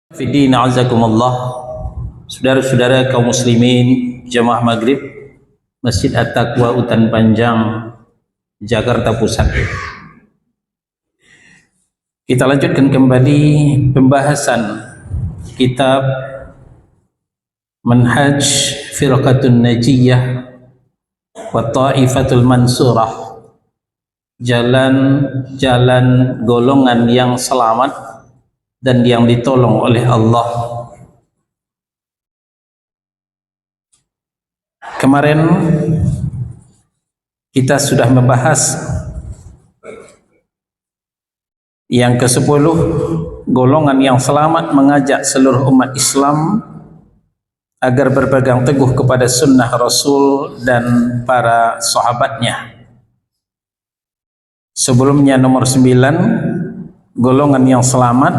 Fiddin azakumullah, saudara-saudara kaum muslimin jamaah maghrib Masjid At-Taqwa Utan Panjang, Jakarta Pusat. Kita lanjutkan kembali pembahasan kitab Manhaj Firqatun Najiyah wa Ta'ifatul Mansurah, jalan-jalan golongan yang selamat dan yang ditolong oleh Allah. Kemarin kita sudah membahas yang ke-10, golongan yang selamat mengajak seluruh umat Islam agar berpegang teguh kepada sunnah Rasul dan para sahabatnya. Sebelumnya nomor 9, golongan yang selamat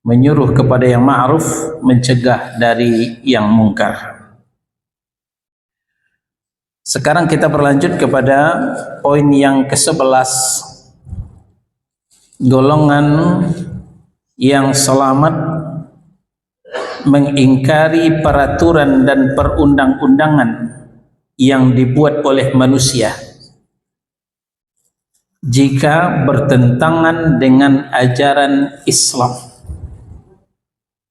menyuruh kepada yang ma'ruf, mencegah dari yang mungkar. Sekarang kita berlanjut kepada poin yang ke-11, golongan yang selamat mengingkari peraturan dan perundang-undangan yang dibuat oleh manusia jika bertentangan dengan ajaran Islam.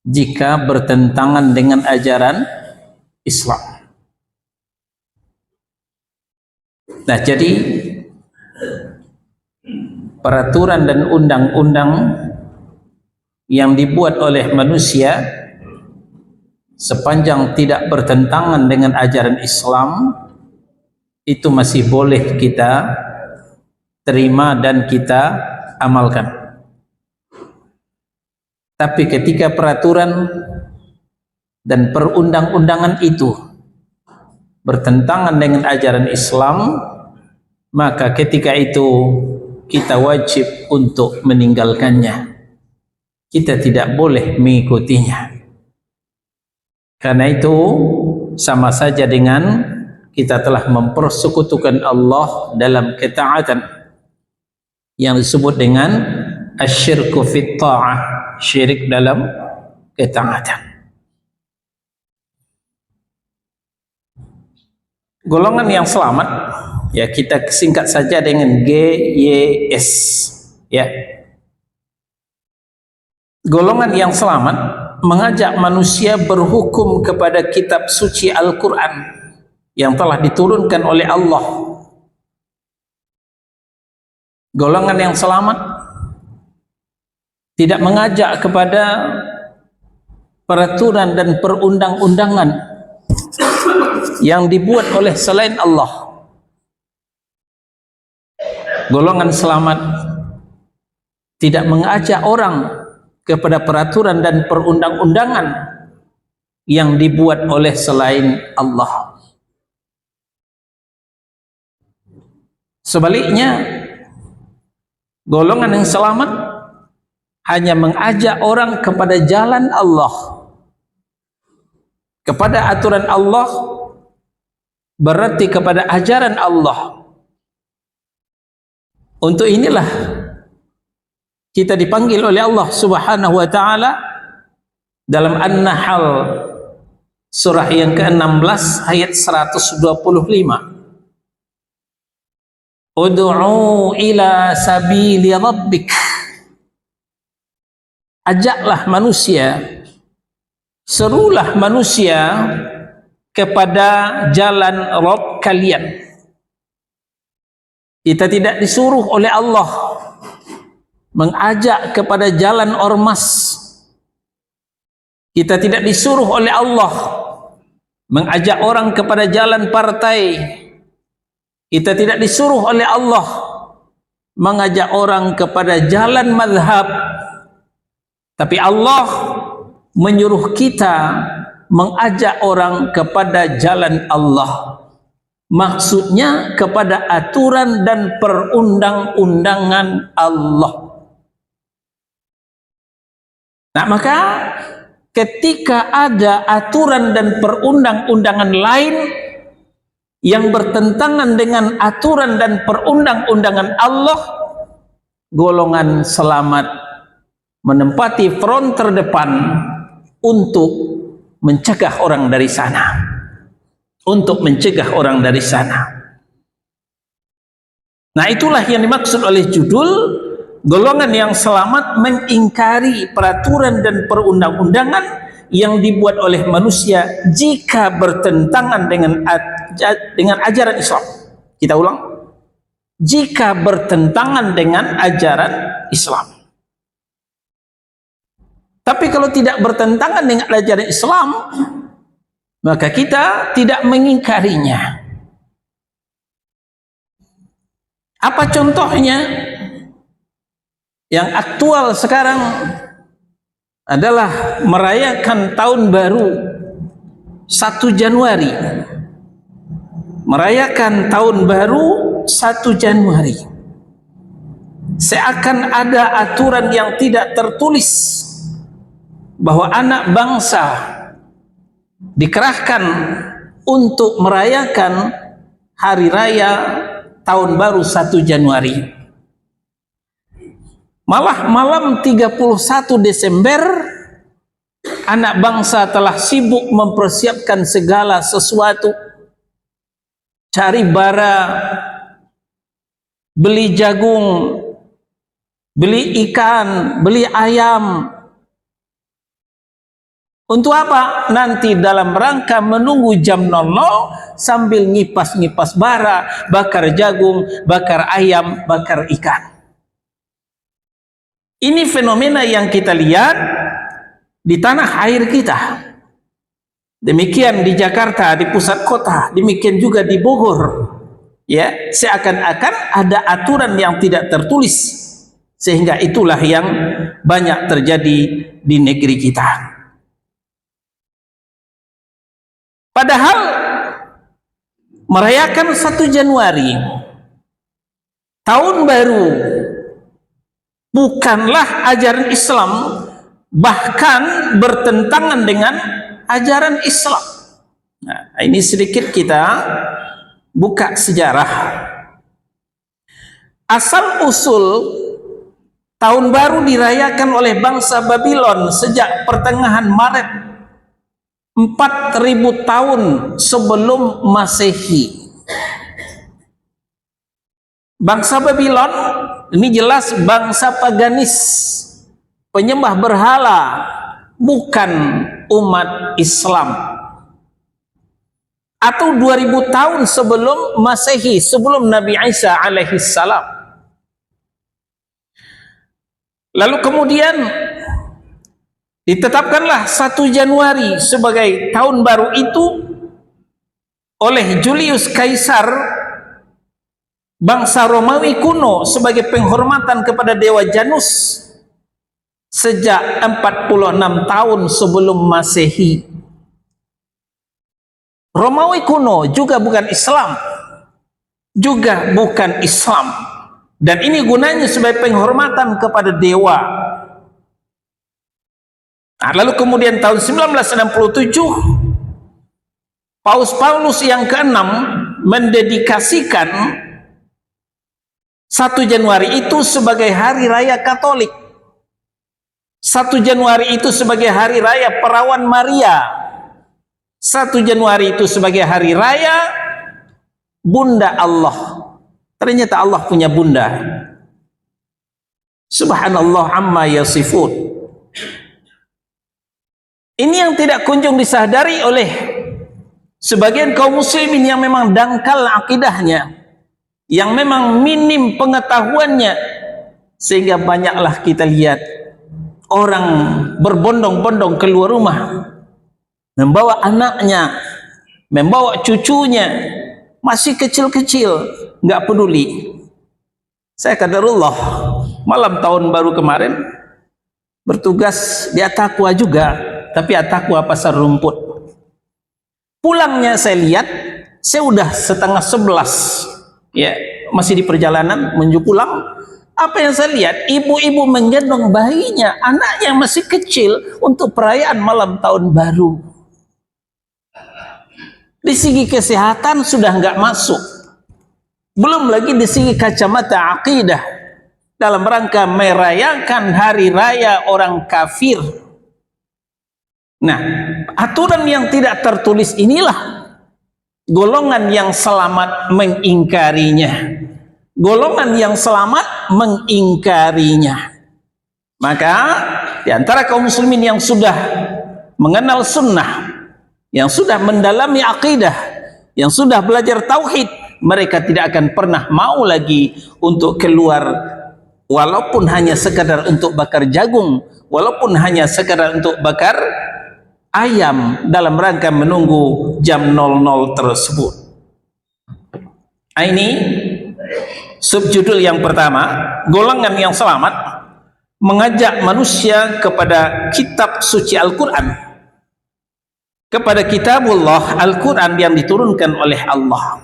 Jika bertentangan dengan ajaran Islam. Nah, jadi peraturan dan undang-undang yang dibuat oleh manusia sepanjang tidak bertentangan dengan ajaran Islam itu masih boleh kita terima dan kita amalkan. Tapi ketika peraturan dan perundang-undangan itu bertentangan dengan ajaran Islam, maka ketika itu kita wajib untuk meninggalkannya. Kita tidak boleh mengikutinya. Karena itu sama saja dengan kita telah mempersekutukan Allah dalam ketaatan yang disebut dengan asyirku fit ta'ah, syirik dalam ketaatan. Golongan yang selamat, ya kita singkat saja dengan GYS, ya. Golongan yang selamat mengajak manusia berhukum kepada kitab suci Al-Quran yang telah diturunkan oleh Allah. Golongan yang selamat tidak mengajak kepada peraturan dan perundang-undangan yang dibuat oleh selain Allah. Golongan selamat tidak mengajak orang kepada peraturan dan perundang-undangan yang dibuat oleh selain Allah. Sebaliknya, golongan yang selamat hanya mengajak orang kepada jalan Allah, kepada aturan Allah, berarti kepada ajaran Allah. Untuk inilah kita dipanggil oleh Allah Subhanahu wa taala dalam An-Nahl surah yang ke-16 ayat 125. Ud'u ila sabili rabbik. Ajaklah manusia, serulah manusia kepada jalan Rabb kalian. Kita tidak disuruh oleh Allah mengajak kepada jalan ormas. Kita tidak disuruh oleh Allah mengajak orang kepada jalan partai. Kita tidak disuruh oleh Allah mengajak orang kepada jalan mazhab. Tapi Allah menyuruh kita mengajak orang kepada jalan Allah. Maksudnya kepada aturan dan perundang-undangan Allah. Nah, maka ketika ada aturan dan perundang-undangan lain yang bertentangan dengan aturan dan perundang-undangan Allah, golongan selamat menempati front terdepan untuk mencegah orang dari sana, untuk mencegah orang dari sana. Nah, itulah yang dimaksud oleh judul golongan yang selamat mengingkari peraturan dan perundang-undangan yang dibuat oleh manusia jika bertentangan dengan ajaran Islam. Kita ulang, jika bertentangan dengan ajaran Islam. Tapi kalau tidak bertentangan dengan ajaran Islam, maka kita tidak mengingkarinya. Apa contohnya? Yang aktual sekarang adalah merayakan tahun baru 1 Januari. Merayakan tahun baru 1 Januari. Seakan ada aturan yang tidak tertulis bahwa anak bangsa dikerahkan untuk merayakan hari raya tahun baru 1 Januari. Malah malam 31 Desember anak bangsa telah sibuk mempersiapkan segala sesuatu, cari bara, beli jagung, beli ikan, beli ayam. Untuk apa? Nanti dalam rangka menunggu jam 00 sambil ngipas-ngipas bara, bakar jagung, bakar ayam, bakar ikan. Ini fenomena yang kita lihat di tanah air kita. Demikian di Jakarta, di pusat kota, demikian juga di Bogor. Ya, seakan-akan ada aturan yang tidak tertulis, sehingga itulah yang banyak terjadi di negeri kita. Padahal merayakan 1 Januari tahun baru bukanlah ajaran Islam, bahkan bertentangan dengan ajaran Islam. Nah, ini sedikit kita buka sejarah. Asal usul tahun baru dirayakan oleh bangsa Babylon sejak pertengahan Maret 4000 tahun sebelum Masehi. Bangsa Babylon ini jelas bangsa paganis, penyembah berhala, bukan umat Islam. Atau 2000 tahun sebelum Masehi, sebelum Nabi Isa alaihi salam. Lalu kemudian ditetapkanlah 1 Januari sebagai tahun baru itu oleh Julius Kaisar bangsa Romawi kuno sebagai penghormatan kepada dewa Janus sejak 46 tahun sebelum Masehi. Romawi kuno juga bukan Islam, dan ini gunanya sebagai penghormatan kepada dewa. Nah, lalu kemudian tahun 1967 Paus Paulus yang ke-6 mendedikasikan 1 Januari itu sebagai hari raya Katolik. 1 Januari itu sebagai hari raya Perawan Maria. 1 Januari itu sebagai hari raya Bunda Allah. Ternyata Allah punya bunda. Subhanallah amma yasifun. Ini yang tidak kunjung disadari oleh sebagian kaum muslimin yang memang dangkal akidahnya, yang memang minim pengetahuannya, sehingga banyaklah kita lihat orang berbondong-bondong keluar rumah, membawa anaknya, membawa cucunya, masih kecil-kecil, nggak peduli. Saya qadarullah, malam tahun baru kemarin bertugas di Atakwa juga, tapi Atakwa Pasar Rumput. Pulangnya saya lihat, saya udah 10:30, ya, masih di perjalanan menuju pulang. Apa yang saya lihat? Ibu-ibu menggendong bayinya, anaknya yang masih kecil, untuk perayaan malam tahun baru. Di segi kesehatan sudah nggak masuk, belum lagi di segi kacamata akidah. dalam rangka merayakan hari raya orang kafir. Nah, aturan yang tidak tertulis inilah golongan yang selamat mengingkarinya. Golongan yang selamat mengingkarinya. Maka di antara kaum muslimin yang sudah mengenal sunnah, yang sudah mendalami akidah, yang sudah belajar tauhid, mereka tidak akan pernah mau lagi untuk keluar walaupun hanya sekadar untuk bakar jagung, walaupun hanya sekadar untuk bakar ayam dalam rangka menunggu jam 00 tersebut. Ini subjudul yang pertama, golongan yang selamat mengajak manusia kepada kitab suci Al-Quran, kepada kitabullah Al-Quran yang diturunkan oleh Allah.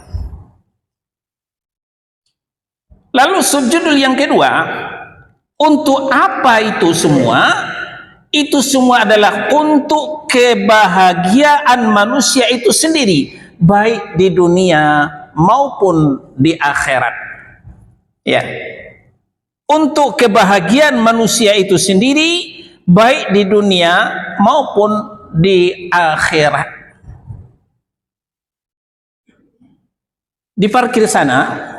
Lalu subjudul yang kedua, untuk apa itu semua? Itu semua adalah untuk kebahagiaan manusia itu sendiri, baik di dunia maupun di akhirat. Ya, untuk kebahagiaan manusia itu sendiri, baik di dunia maupun di akhirat. Di parkir sana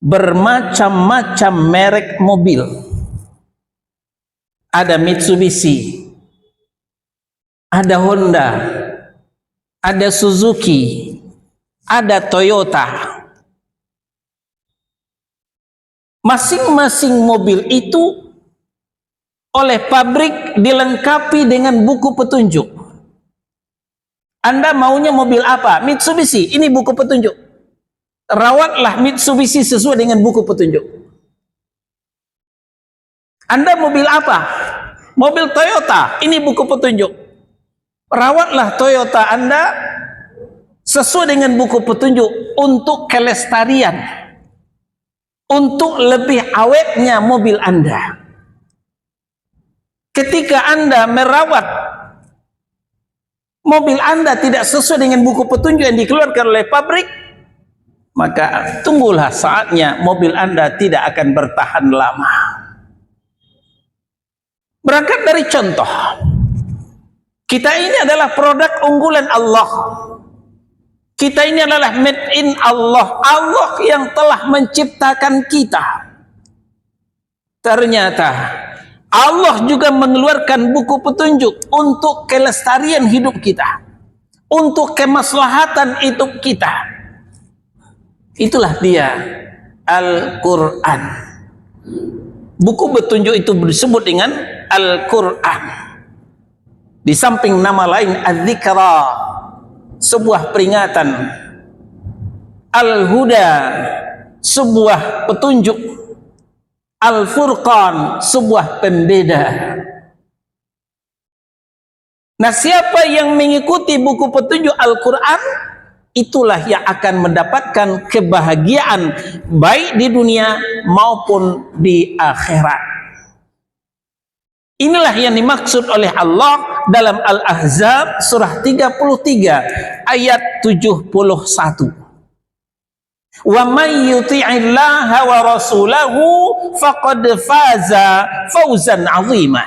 bermacam-macam merek mobil. Ada Mitsubishi, ada Honda, ada Suzuki, ada Toyota. Masing-masing mobil itu oleh pabrik dilengkapi dengan buku petunjuk. Anda maunya mobil apa? Mitsubishi, ini buku petunjuk. Rawatlah Mitsubishi sesuai dengan buku petunjuk. Anda mobil apa? Mobil Toyota, ini buku petunjuk. Rawatlah Toyota Anda sesuai dengan buku petunjuk untuk kelestarian, untuk lebih awetnya mobil Anda. Ketika Anda merawat mobil Anda tidak sesuai dengan buku petunjuk yang dikeluarkan oleh pabrik, maka tunggulah saatnya mobil Anda tidak akan bertahan lama. Berangkat dari contoh, kita ini adalah produk unggulan Allah. Kita ini adalah made in Allah. Allah yang telah menciptakan kita. Ternyata Allah juga mengeluarkan buku petunjuk untuk kelestarian hidup kita, untuk kemaslahatan hidup kita. Itulah dia Al-Quran. Buku petunjuk itu disebut dengan Al-Quran. Di samping nama lain Az-Zikra, sebuah peringatan, Al-Huda, sebuah petunjuk, Al-Furqan, sebuah pembeda. Nah, siapa yang mengikuti buku petunjuk Al-Quran, itulah yang akan mendapatkan kebahagiaan baik di dunia maupun di akhirat. Inilah yang dimaksud oleh Allah dalam Al-Ahzab surah 33 ayat 71. Wa may yuti'illaha wa rasulahu faqad faza fawzan 'azima.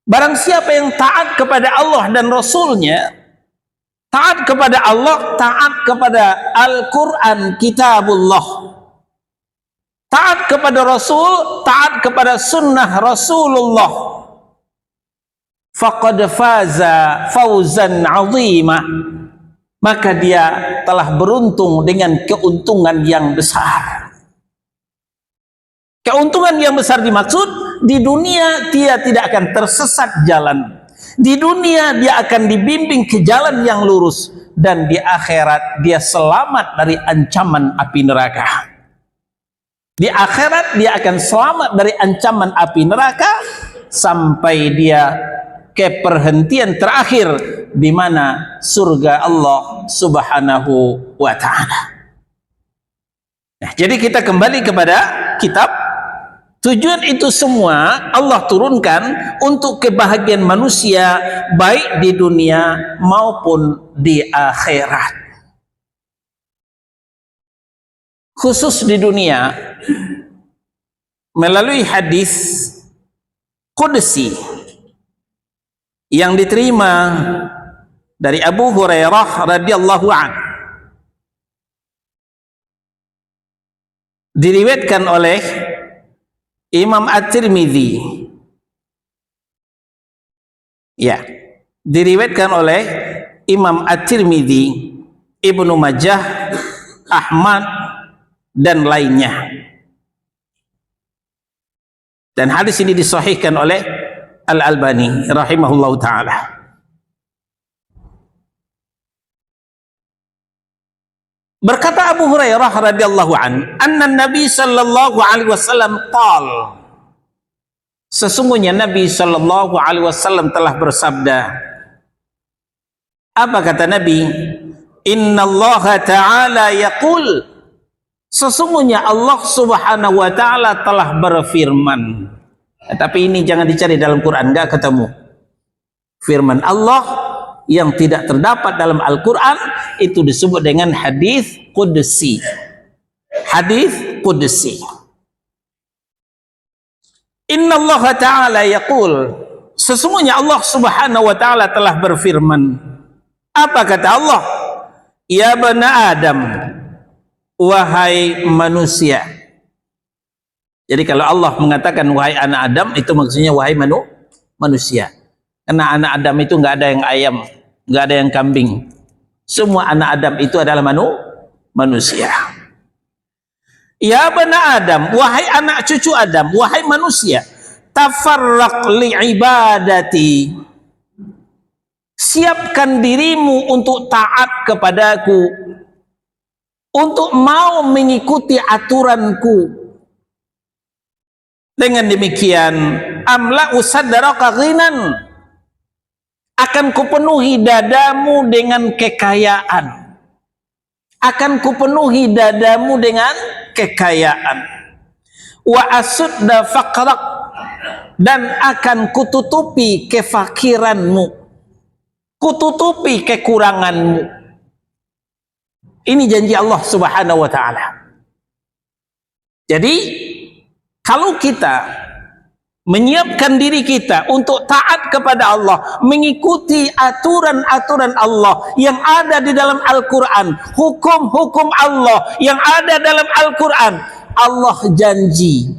Barang siapa yang taat kepada Allah dan Rasulnya, taat kepada Allah, taat kepada Al-Quran, kitabullah, taat kepada Rasul, taat kepada sunnah Rasulullah, faqad faza fawzan 'azima, maka dia telah beruntung dengan keuntungan yang besar. Keuntungan yang besar dimaksud, di dunia dia tidak akan tersesat jalan, di dunia dia akan dibimbing ke jalan yang lurus, dan di akhirat dia selamat dari ancaman api neraka. Di akhirat dia akan selamat dari ancaman api neraka sampai dia ke perhentian terakhir, di mana surga Allah Subhanahu wa ta'ala. Nah, jadi kita kembali kepada kitab. Tujuan itu semua Allah turunkan untuk kebahagiaan manusia baik di dunia maupun di akhirat. khusus di dunia melalui hadis qudsi yang diterima dari Abu Hurairah radhiyallahu anhu, diriwayatkan oleh Imam At-Tirmidzi, ya, diriwayatkan oleh Imam At-Tirmidzi, Ibnu Majah, Ahmad dan lainnya. Dan hadis ini disahihkan oleh Al-Albani rahimahullahu taala. Berkata Abu Hurairah radhiyallahu an, anna Nabi sallallahu alaihi wasallam qala, sesungguhnya Nabi sallallahu alaihi wasallam telah bersabda. Apa kata Nabi? Innallaha ta'ala yaqul, sesungguhnya Allah Subhanahu wa taala telah berfirman. Tapi ini jangan dicari dalam Quran, enggak ketemu. Firman Allah yang tidak terdapat dalam Al-Quran itu disebut dengan hadis qudsi. Hadis qudsi. Innallaha ta'ala yaqul, sesungguhnya Allah Subhanahu wa taala telah berfirman. Apa kata Allah? Ya bani Adam, wahai manusia. Jadi kalau Allah mengatakan wahai anak Adam, itu maksudnya wahai manusia. Karena anak Adam itu nggak ada yang ayam, nggak ada yang kambing. Semua anak Adam itu adalah manusia. Ya bani Adam, wahai anak cucu Adam, wahai manusia, tafarraq li ibadati, siapkan dirimu untuk taat kepadaku, untuk mau mengikuti aturanku. Dengan demikian, amla usadaraka ghinan, akan kupenuhi dadamu dengan kekayaan. Akan kupenuhi dadamu dengan kekayaan. Wa asudda faqrak, dan akan kututupi kefakiranmu, kututupi kekuranganmu. Ini janji Allah Subhanahu wa taala. Jadi kalau kita menyiapkan diri kita untuk taat kepada Allah, mengikuti aturan-aturan Allah yang ada di dalam Al-Quran, hukum-hukum Allah yang ada dalam Al-Quran, Allah janji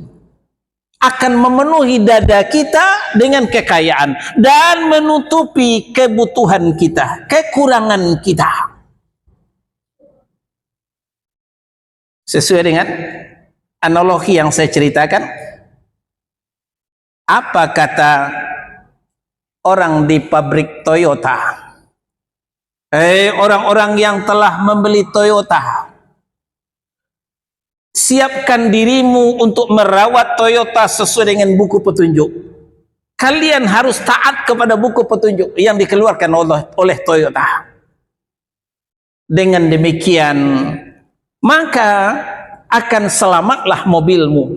akan memenuhi dada kita dengan kekayaan dan menutupi kebutuhan kita, kekurangan kita. Sesuai dengan analogi yang saya ceritakan, apa kata orang di pabrik Toyota? Orang-orang yang telah membeli Toyota, siapkan dirimu untuk merawat Toyota sesuai dengan buku petunjuk. Kalian harus taat kepada buku petunjuk yang dikeluarkan oleh Toyota. Dengan demikian, maka akan selamatlah mobilmu,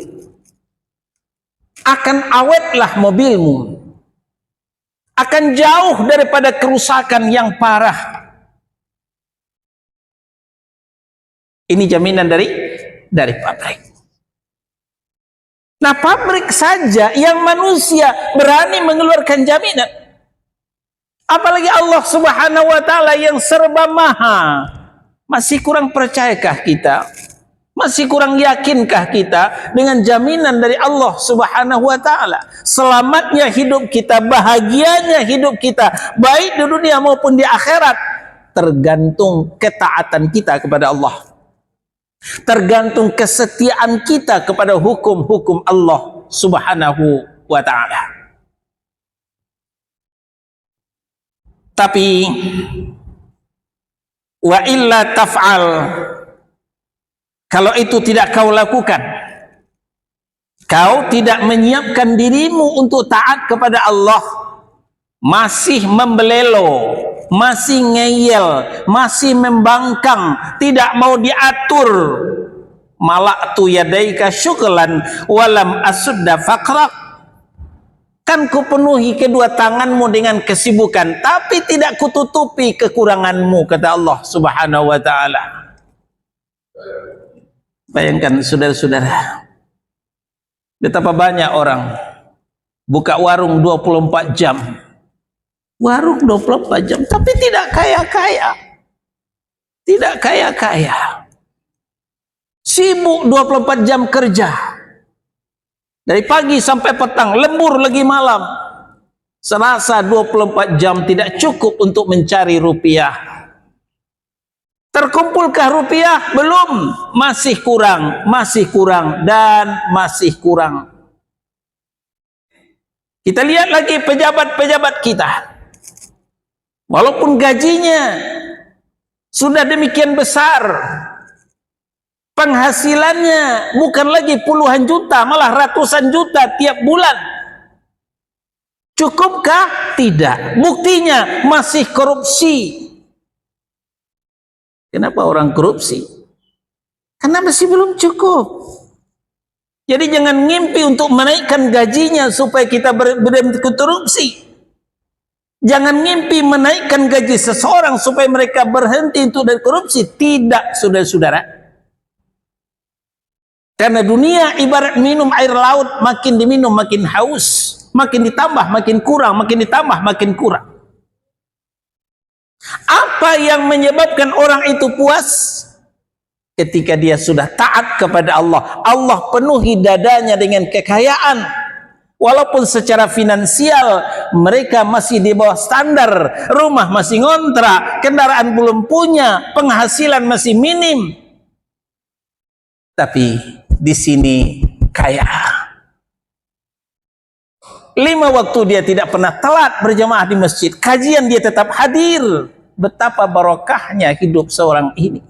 akan awetlah mobilmu, akan jauh daripada kerusakan yang parah. Ini jaminan dari pabrik. Nah, pabrik saja yang manusia berani mengeluarkan jaminan, apalagi Allah Subhanahu wa taala yang serba maha. Masih kurang percayakah kita? Masih kurang yakinkah kita dengan jaminan dari Allah Subhanahu wa taala? Selamatnya hidup kita, bahagianya hidup kita, baik di dunia maupun di akhirat, tergantung ketaatan kita kepada Allah. Tergantung kesetiaan kita kepada hukum-hukum Allah Subhanahu wa taala. Tapi wa illa taf'al, kalau itu tidak kau lakukan, kau tidak menyiapkan dirimu untuk taat kepada Allah, masih membelelo, masih ngeyel, masih membangkang, tidak mau diatur, mala'tu yadaika syughlan walam asudda faqrak, kan kupenuhi kedua tanganmu dengan kesibukan, tapi tidak kututupi kekuranganmu, kata Allah Subhanahu wa taala. Bayangkan saudara-saudara, betapa banyak orang buka warung 24 jam. Warung 24 jam, tapi tidak kaya-kaya. Tidak kaya-kaya. Sibuk 24 jam kerja. Dari pagi sampai petang, lembur lagi malam. Serasa 24 jam tidak cukup untuk mencari rupiah. Terkumpulkah rupiah? Belum. Masih kurang, dan masih kurang. Kita lihat lagi pejabat-pejabat kita. Walaupun gajinya sudah demikian besar, penghasilannya bukan lagi puluhan juta, malah ratusan juta tiap bulan. Cukupkah? Tidak. Buktinya masih korupsi. Kenapa orang korupsi? Karena masih belum cukup. Jadi jangan ngimpi untuk menaikkan gajinya supaya kita berhenti korupsi. Jangan ngimpi menaikkan gaji seseorang supaya mereka berhenti untuk dari korupsi. Tidak, saudara-saudara. Karena dunia ibarat minum air laut, makin diminum makin haus, makin ditambah makin kurang, makin ditambah makin kurang. Apa yang menyebabkan orang itu puas? Ketika dia sudah taat kepada Allah, Allah penuhi dadanya dengan kekayaan. Walaupun secara finansial mereka masih di bawah standar, rumah masih ngontrak, kendaraan belum punya, penghasilan masih minim, tapi di sini kaya. 5 waktu dia tidak pernah telat berjamaah di masjid, kajian dia tetap hadir. Betapa barokahnya hidup seorang ini.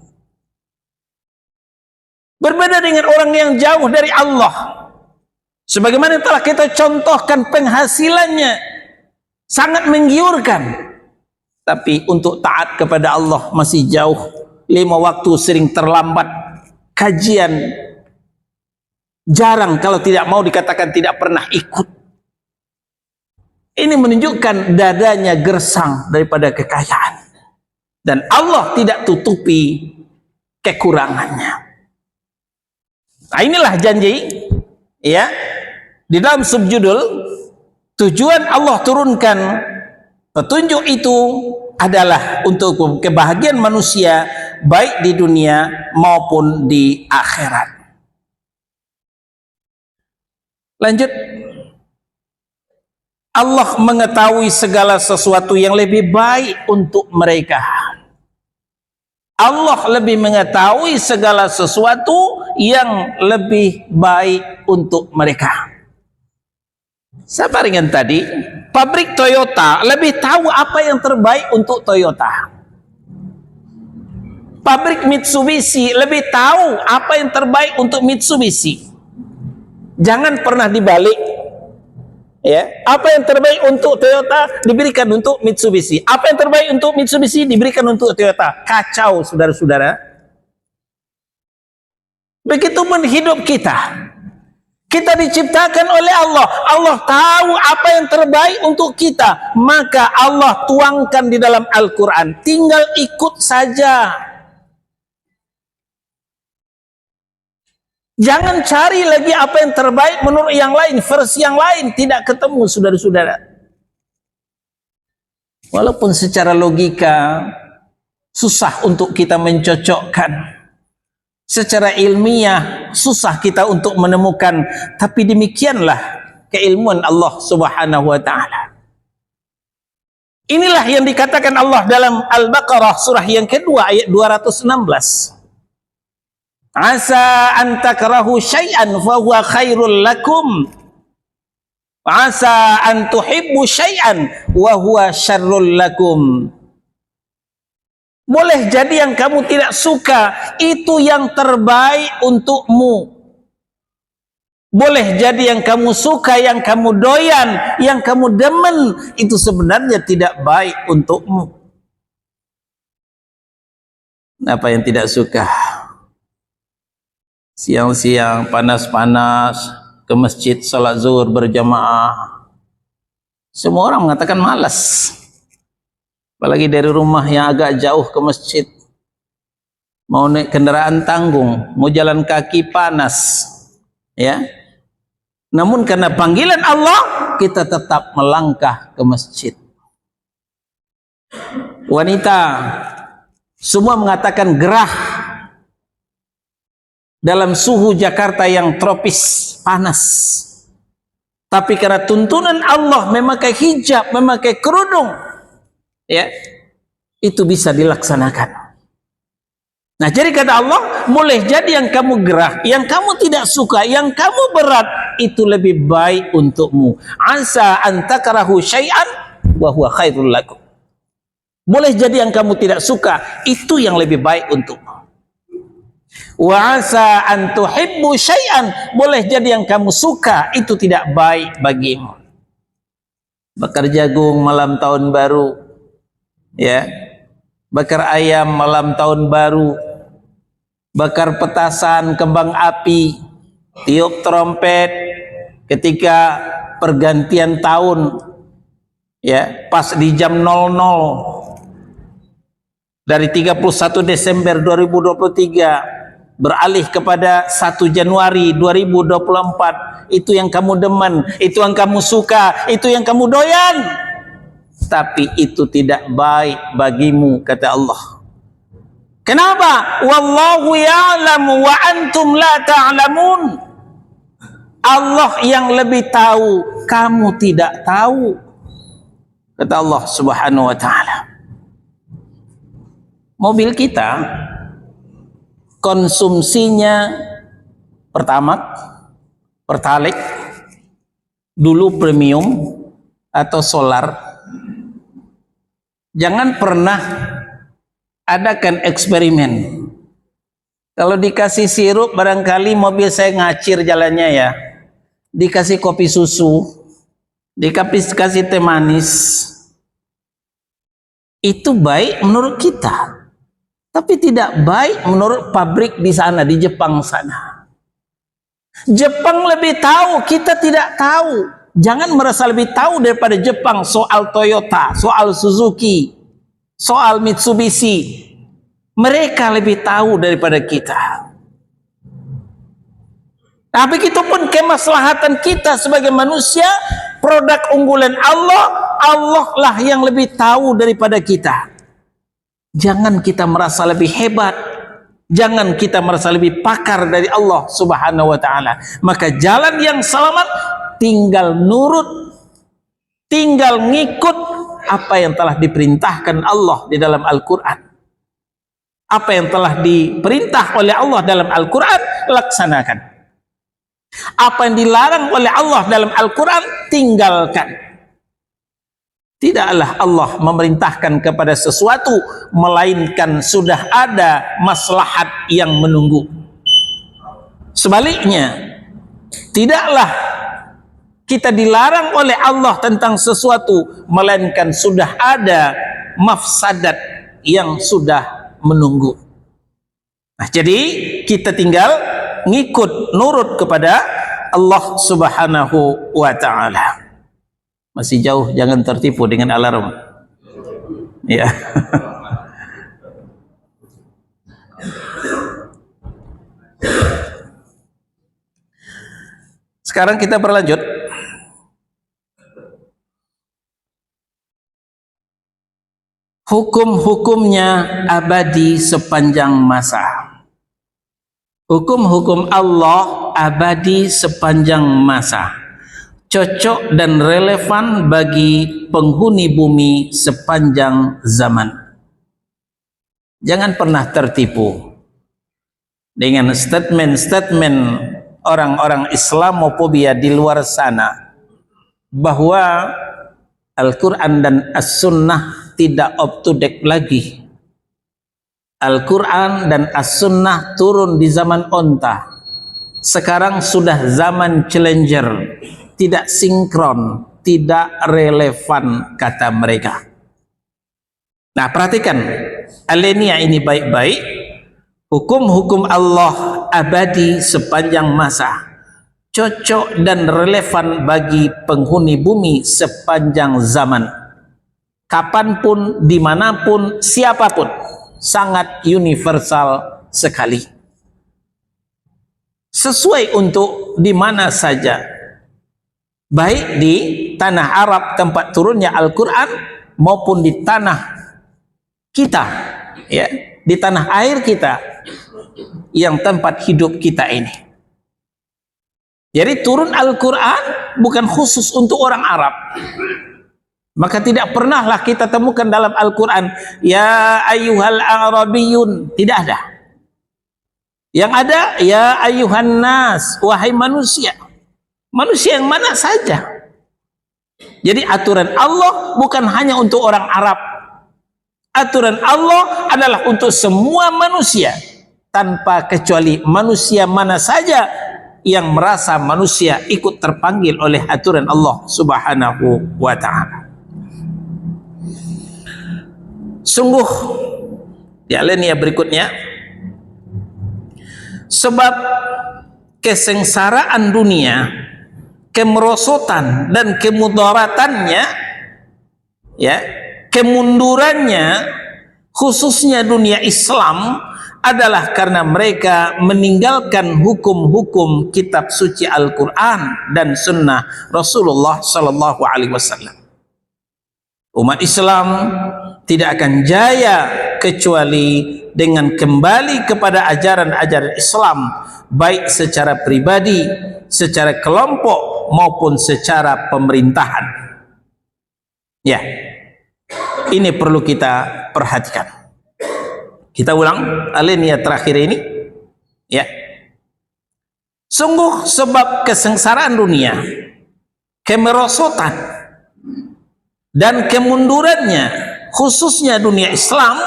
Berbeda dengan orang yang jauh dari Allah. Sebagaimana telah kita contohkan, penghasilannya sangat menggiurkan, tapi untuk taat kepada Allah masih jauh. 5 waktu sering terlambat, kajian jarang, kalau tidak mau dikatakan tidak pernah ikut. Ini menunjukkan dadanya gersang daripada kekayaan, dan Allah tidak tutupi kekurangannya. Nah, inilah janji, ya. Di dalam subjudul, tujuan Allah turunkan petunjuk itu adalah untuk kebahagiaan manusia, baik di dunia maupun di akhirat. Lanjut. Allah mengetahui segala sesuatu yang lebih baik untuk mereka. Allah lebih mengetahui segala sesuatu yang lebih baik untuk mereka. Sama dengan tadi, pabrik Toyota lebih tahu apa yang terbaik untuk Toyota. Pabrik Mitsubishi lebih tahu apa yang terbaik untuk Mitsubishi. Jangan pernah dibalik. Ya, apa yang terbaik untuk Toyota diberikan untuk Mitsubishi. Apa yang terbaik untuk Mitsubishi diberikan untuk Toyota. Kacau, saudara-saudara. Begitupun hidup kita. Kita diciptakan oleh Allah. Allah tahu apa yang terbaik untuk kita. Maka Allah tuangkan di dalam Al-Quran. Tinggal ikut saja. Jangan cari lagi apa yang terbaik menurut yang lain, versi yang lain. Tidak ketemu, saudara-saudara. Walaupun secara logika susah untuk kita mencocokkan, secara ilmiah susah kita untuk menemukan, tapi demikianlah keilmuan Allah Subhanahu wa taala. Inilah yang dikatakan Allah dalam Al-Baqarah surah yang kedua ayat 216. Asa an takrahu syai'an fa huwa khairul lakum. Asa an tuhibbu syai'an wa huwa syarrul lakum. Boleh jadi yang kamu tidak suka itu yang terbaik untukmu. Boleh jadi yang kamu suka, yang kamu doyan, yang kamu demen itu sebenarnya tidak baik untukmu. Apa yang tidak suka? Siang-siang panas-panas ke masjid salat zuhur berjamaah. Semua orang mengatakan malas. Apalagi dari rumah yang agak jauh ke masjid. mau naik kendaraan tanggung, mau jalan kaki panas, ya. Namun karena panggilan Allah, kita tetap melangkah ke masjid. Wanita semua mengatakan gerah dalam suhu Jakarta yang tropis panas. Tapi karena tuntunan Allah memakai hijab, memakai kerudung, ya, itu bisa dilaksanakan. Nah, jadi kata Allah, boleh jadi yang kamu gerah, yang kamu tidak suka, yang kamu berat, itu lebih baik untukmu. Asa an takrahu syai'an wa huwa khairul lakum. Boleh jadi yang kamu tidak suka, itu yang lebih baik untukmu. Wa asa an tuhibbu syai'an, boleh jadi yang kamu suka, itu tidak baik bagimu. Bakar jagung malam tahun baru, ya. Bakar ayam malam tahun baru, bakar petasan, kembang api, tiup trompet ketika pergantian tahun, ya, pas di jam 00 dari 31 Desember 2023 beralih kepada 1 Januari 2024, itu yang kamu demen, itu yang kamu suka, itu yang kamu doyan, tapi itu tidak baik bagimu, kata Allah. Kenapa? Wallahu ya'lamu wa antum la ta'lamun. Allah yang lebih tahu, kamu tidak tahu, kata Allah Subhanahu wa ta'ala. Mobil kita konsumsinya Pertamax, Pertalite, dulu premium atau solar. Jangan pernah adakan eksperimen. Kalau dikasih sirup, barangkali mobil saya ngacir jalannya, ya. Dikasih kopi susu, dikasih teh manis, itu baik menurut kita, tapi tidak baik menurut pabrik di sana, di Jepang sana. Jepang lebih tahu, kita tidak tahu. Jangan merasa lebih tahu daripada Jepang soal Toyota, soal Suzuki, soal Mitsubishi. Mereka lebih tahu daripada kita. Tapi itu pun kemaslahatan kita sebagai manusia, produk unggulan Allah, Allah lah yang lebih tahu daripada kita. Jangan kita merasa lebih hebat, jangan kita merasa lebih pakar dari Allah Subhanahu wa ta'ala. Maka jalan yang selamat tinggal nurut, tinggal ngikut apa yang telah diperintahkan Allah di dalam Al-Quran. Apa yang telah diperintah oleh Allah dalam Al-Quran, laksanakan. Apa yang dilarang oleh Allah dalam Al-Quran, tinggalkan. Tidaklah Allah memerintahkan kepada sesuatu melainkan sudah ada maslahat yang menunggu. Sebaliknya, tidaklah kita dilarang oleh Allah tentang sesuatu melainkan sudah ada mafsadat yang sudah menunggu. Nah, jadi kita tinggal ngikut, nurut kepada Allah Subhanahu wa ta'ala. Masih jauh, jangan tertipu dengan alarm. Ya. Sekarang kita berlanjut. Hukum-hukumnya abadi sepanjang masa. Hukum-hukum Allah abadi sepanjang masa, cocok dan relevan bagi penghuni bumi sepanjang zaman. Jangan pernah tertipu dengan statement-statement orang-orang Islamofobia di luar sana bahwa Al-Quran dan As-Sunnah tidak up to date lagi. Al-Quran dan As-Sunnah turun di zaman onta. Sekarang sudah zaman challenger, tidak sinkron, tidak relevan, kata mereka. Nah, perhatikan alinea ini baik-baik. Hukum-hukum Allah abadi sepanjang masa, cocok dan relevan bagi penghuni bumi sepanjang zaman. Kapanpun, dimanapun, siapapun, sangat universal sekali. Sesuai untuk di mana saja, baik di tanah Arab tempat turunnya Al-Quran maupun di tanah kita, ya, di tanah air kita yang tempat hidup kita ini. Jadi turun Al-Quran bukan khusus untuk orang Arab. Maka tidak pernahlah kita temukan dalam Al-Quran ya ayyuhal arabiyun, tidak ada. Yang ada ya ayyuhan nas, wahai manusia. Manusia yang mana saja. Jadi aturan Allah bukan hanya untuk orang Arab. Aturan Allah adalah untuk semua manusia tanpa kecuali. Manusia mana saja yang merasa manusia ikut terpanggil oleh aturan Allah Subhanahu wa ta'ala. Sungguh di alinea berikutnya, sebab kesengsaraan dunia, kemerosotan dan kemudaratannya, ya, kemundurannya khususnya dunia Islam adalah karena mereka meninggalkan hukum-hukum kitab suci Al-Quran dan sunnah Rasulullah Sallallahu Alaihi Wasallam. Umat Islam tidak akan jaya kecuali dengan kembali kepada ajaran-ajaran Islam, baik secara pribadi, secara kelompok maupun secara pemerintahan. Ya, ini perlu kita perhatikan. Kita ulang alinea terakhir ini, ya. Sungguh sebab kesengsaraan dunia, kemerosotan dan kemundurannya khususnya dunia Islam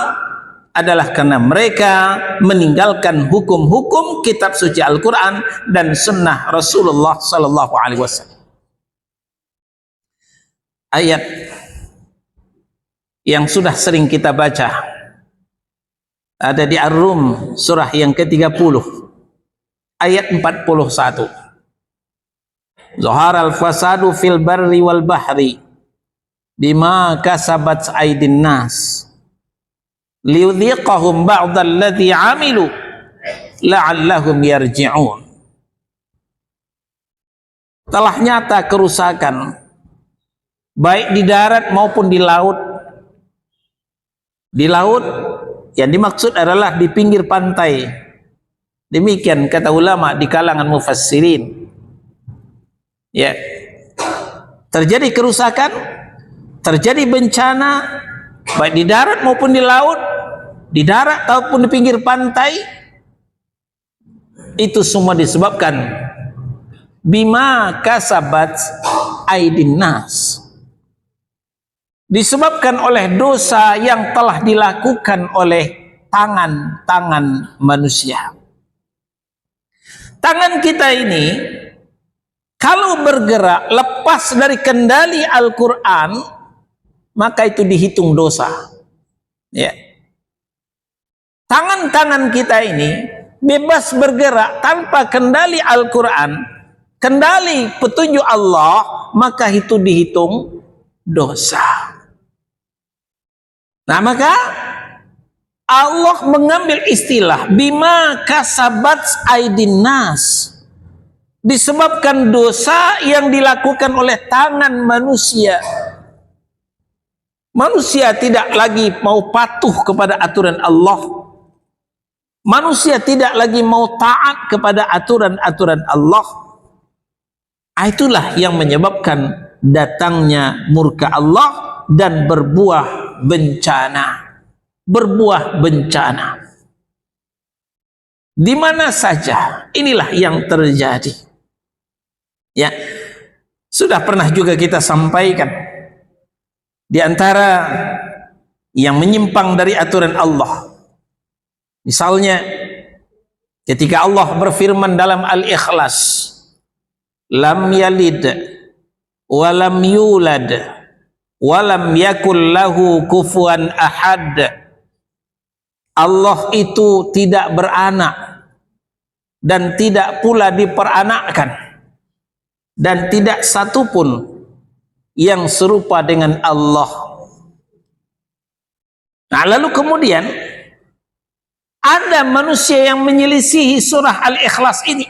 adalah karena mereka meninggalkan hukum-hukum kitab suci Al-Quran dan sunnah Rasulullah Sallallahu Alaihi Wasallam. Ayat yang sudah sering kita baca ada di Ar-Rum surah yang ke-30 ayat 41. Zahar al-fasadu fil barri wal bahri bima kasabat aydin nas liyudhiqahum ba'dalladzi 'amilu la'allahum yarji'un. Telah nyata kerusakan baik di darat maupun di laut. Di laut yang dimaksud adalah di pinggir pantai. Demikian kata ulama di kalangan mufassirin. Ya. Terjadi kerusakan, terjadi bencana baik di darat maupun di laut, di darat ataupun di pinggir pantai. Itu semua disebabkan bima kasabat aydin nas, disebabkan oleh dosa yang telah dilakukan oleh tangan-tangan manusia. Tangan kita ini kalau bergerak lepas dari kendali Al-Quran, maka itu dihitung dosa. Ya. Tangan-tangan kita ini bebas bergerak tanpa kendali Al-Quran, kendali petunjuk Allah, maka itu dihitung dosa. Nah, maka Allah mengambil istilah bima kasabat aydin nas, disebabkan dosa yang dilakukan oleh tangan manusia. Manusia tidak lagi mau patuh kepada aturan Allah. Manusia tidak lagi mau taat kepada aturan-aturan Allah. Itulah yang menyebabkan datangnya murka Allah dan berbuah bencana. Berbuah bencana. Di mana saja inilah yang terjadi. Ya, sudah pernah juga kita sampaikan, di antara yang menyimpang dari aturan Allah, misalnya ketika Allah berfirman dalam Al-Ikhlas, lam yalid walam yulad walam yakul lahu kufuwan ahad. Allah itu tidak beranak dan tidak pula diperanakkan, dan tidak satupun yang serupa dengan Allah. Nah, lalu kemudian Ada manusia yang menyelisihi surah Al-Ikhlas ini.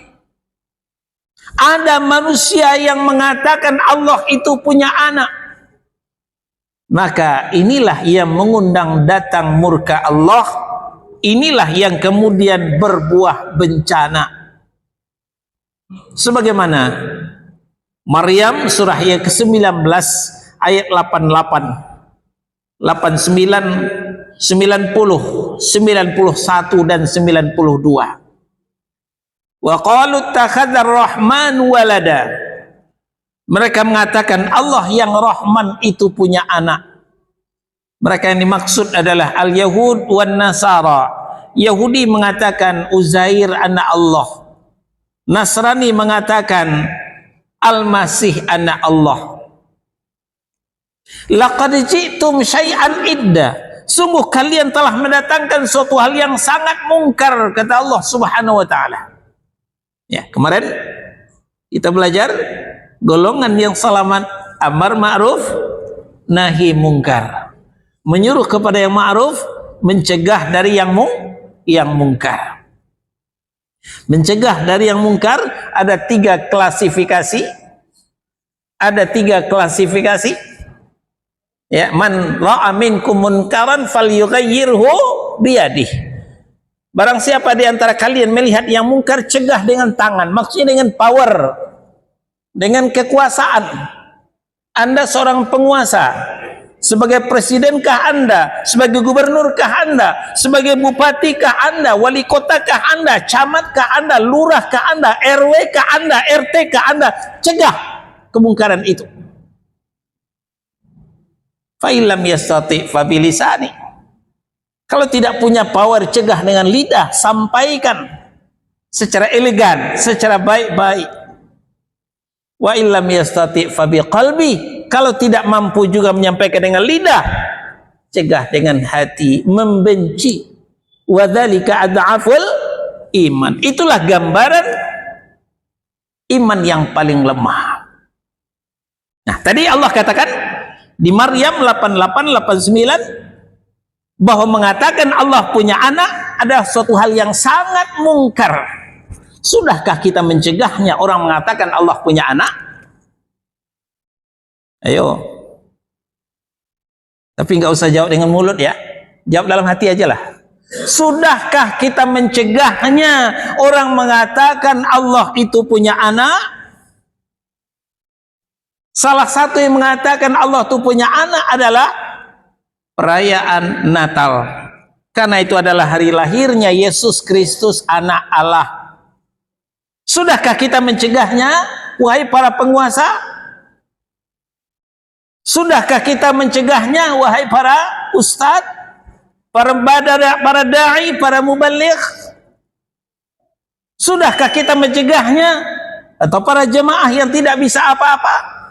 Ada manusia yang mengatakan Allah itu punya anak. Maka inilah yang mengundang datang murka Allah. Inilah yang kemudian berbuah bencana. Sebagaimana Maryam surah yang ke-19 ayat 88, 89, 90, 91 dan 92. Wa qalu ittakhadzar rahman walada. Mereka mengatakan Allah yang Rahman itu punya anak. Mereka yang dimaksud adalah al-Yahud wan Nasara. Yahudi mengatakan Uzair anak Allah. Nasrani mengatakan Al-Masih anak Allah. Laqad ji'tum syai'an idda. Sungguh kalian telah mendatangkan suatu hal yang sangat mungkar, kata Allah Subhanahu wa taala. Ya, kemarin kita belajar golongan yang selamat amar ma'ruf nahi mungkar. Menyuruh kepada yang ma'ruf, mencegah dari yang mungkar. Mencegah dari yang mungkar ada 3 klasifikasi. Ada 3 klasifikasi. Ya, man ra'a minkum munkaran falyughayyirhu biyadihi. Barang siapa di antara kalian melihat yang mungkar, cegah dengan tangan. Maksudnya dengan power, dengan kekuasaan. Anda seorang penguasa. Sebagai presidenkah Anda? Sebagai gubernurkah Anda? Sebagai bupatikah Anda? Wali kotakah Anda? Camatkah Anda? Lurahkah Anda? RW-kah Anda? RT-kah Anda? Cegah kemungkaran itu. Fa illam yastati' fa bilisani. Kalau tidak punya power, cegah dengan lidah, sampaikan secara elegan, secara baik-baik. Wa illam yastati' fa biqalbi. Kalau tidak mampu juga menyampaikan dengan lidah, cegah dengan hati, membenci. Wa dzalika ad'aful iman. Itulah gambaran iman yang paling lemah. Nah, tadi Allah katakan di Maryam 88, 89 bahwa mengatakan Allah punya anak adalah suatu hal yang sangat mungkar. Sudahkah kita mencegahnya orang mengatakan Allah punya anak? Ayo. Tapi nggak usah jawab dengan mulut ya. Jawab dalam hati aja lah. Sudahkah kita mencegahnya orang mengatakan Allah itu punya anak? Salah satu yang mengatakan Allah itu punya anak adalah perayaan Natal. Karena itu adalah hari lahirnya Yesus Kristus anak Allah. Sudahkah kita mencegahnya, wahai para penguasa? Sudahkah kita mencegahnya, wahai para ustadz, para da'i, para mubaligh? Sudahkah kita mencegahnya, atau para jemaah yang tidak bisa apa-apa?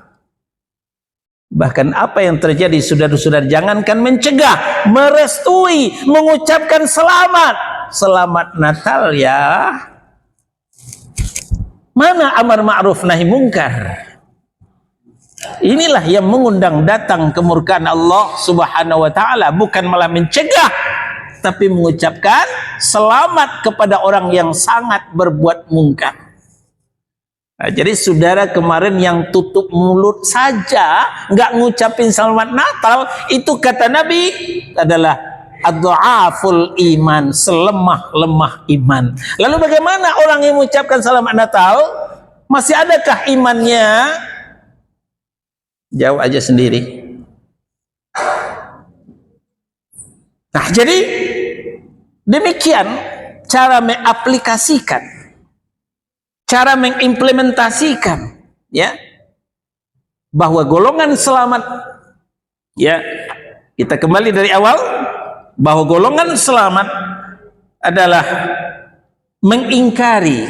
Bahkan apa yang terjadi, saudara-saudara, jangankan mencegah, merestui, mengucapkan selamat Natal ya. Mana amar ma'ruf nahi mungkar? Inilah yang mengundang datang kemurkaan Allah Subhanahu wa taala, bukan malah mencegah, tapi mengucapkan selamat kepada orang yang sangat berbuat mungkar. Nah, jadi saudara kemarin yang tutup mulut saja nggak ngucapin selamat Natal, itu kata Nabi adalah ad-dha'aful iman, selemah-lemah iman. Lalu bagaimana orang yang mengucapkan selamat Natal? Masih adakah imannya? Jawab aja sendiri. Nah, jadi demikian cara mengaplikasikan, cara mengimplementasikan, ya, bahwa golongan selamat, ya, kita kembali dari awal, bahwa golongan selamat adalah mengingkari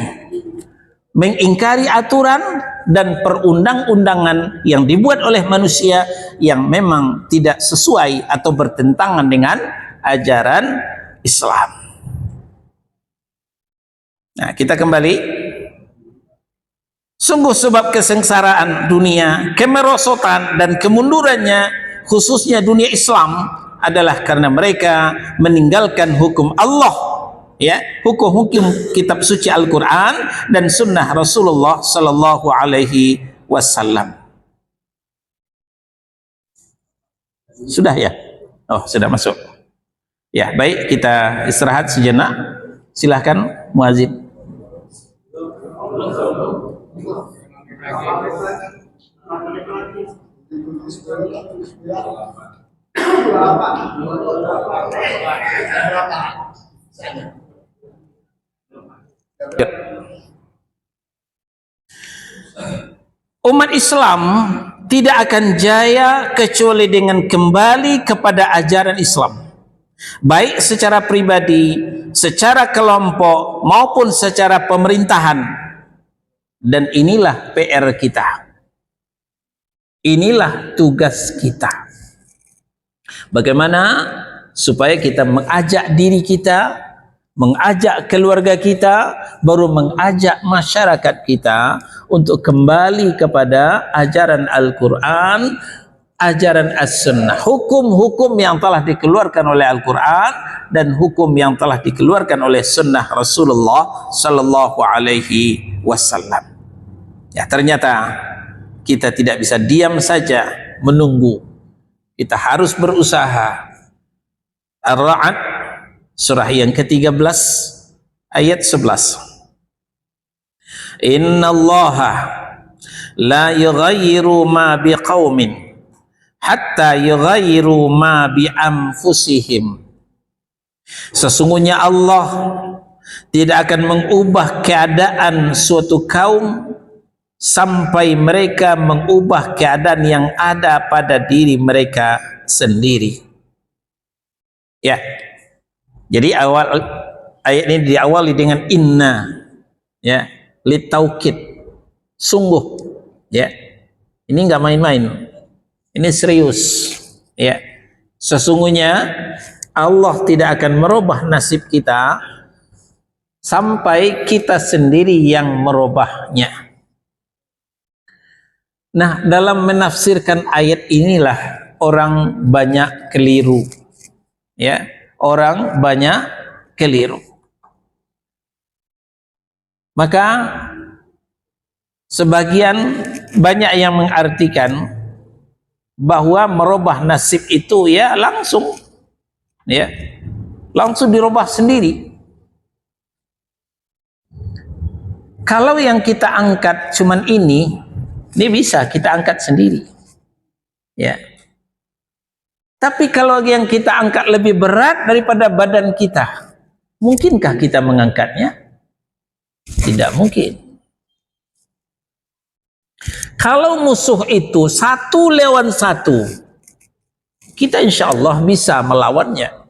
aturan dan perundang-undangan yang dibuat oleh manusia yang memang tidak sesuai atau bertentangan dengan ajaran Islam. Nah, kita kembali. Sungguh sebab kesengsaraan dunia, kemerosotan dan kemundurannya, khususnya dunia Islam, adalah karena mereka meninggalkan hukum Allah ya, hukum-hukum kitab suci Al-Quran dan sunnah Rasulullah Sallallahu Alaihi Wasallam. Sudah ya? Oh, sudah masuk. Ya, baik, kita istirahat sejenak. Silahkan muazin. Umat Islam tidak akan jaya kecuali dengan kembali kepada ajaran Islam, baik secara pribadi, secara kelompok, maupun secara pemerintahan. Dan inilah PR kita, inilah tugas kita. Bagaimana supaya kita mengajak diri kita, mengajak keluarga kita, baru mengajak masyarakat kita untuk kembali kepada ajaran Al-Quran, ajaran As-Sunnah, hukum-hukum yang telah dikeluarkan oleh Al-Quran dan hukum yang telah dikeluarkan oleh Sunnah Rasulullah Sallallahu Alaihi Wasallam. Ya, ternyata kita tidak bisa diam saja menunggu. Kita harus berusaha. Ar-Ra'd surah yang ke-13 ayat 11. Innallaha la yughayyiru ma biqaumin hatta yughayyiru ma bi anfusihim. Sesungguhnya Allah tidak akan mengubah keadaan suatu kaum sampai mereka mengubah keadaan yang ada pada diri mereka sendiri. Ya. Jadi awal ayat ini diawali dengan inna, ya, litaukid, sungguh, ya. Ini enggak main-main. Ini serius, ya. Sesungguhnya Allah tidak akan merubah nasib kita sampai kita sendiri yang merubahnya. Nah, dalam menafsirkan ayat inilah orang banyak keliru. Ya, orang banyak keliru. Maka sebagian banyak yang mengartikan bahwa merubah nasib itu ya langsung dirubah sendiri. Kalau yang kita angkat cuman ini bisa kita angkat sendiri, ya. Tapi kalau yang kita angkat lebih berat daripada badan kita, mungkinkah kita mengangkatnya? Tidak mungkin. Kalau musuh itu 1 lawan 1, kita insya Allah bisa melawannya.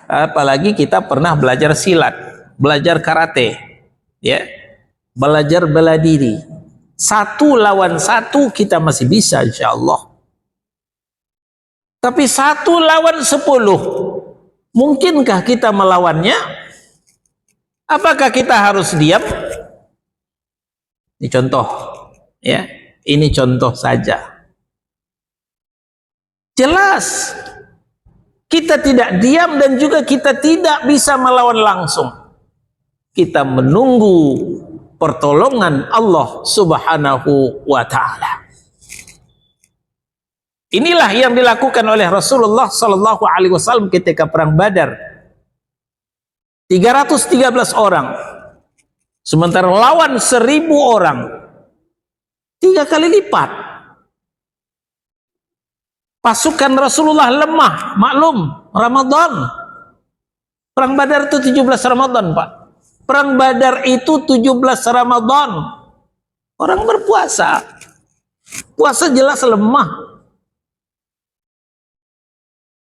Apalagi kita pernah belajar silat, belajar karate, ya, belajar bela diri. 1 lawan 1 kita masih bisa insya Allah. Tapi 1 lawan 10, mungkinkah kita melawannya? Apakah kita harus diam? Ini contoh, ya. Ini contoh saja. Jelas kita tidak diam dan juga kita tidak bisa melawan langsung. Kita menunggu pertolongan Allah Subhanahu wa Ta'ala. Inilah yang dilakukan oleh Rasulullah Sallallahu Alaihi Wasallam ketika perang Badar. 313 orang, sementara lawan 1000 orang, 3 kali lipat. Pasukan Rasulullah lemah, maklum, Ramadan. Perang Badar itu 17 Ramadan, Pak. Perang Badar itu 17 Ramadan. Orang berpuasa. Puasa jelas lemah.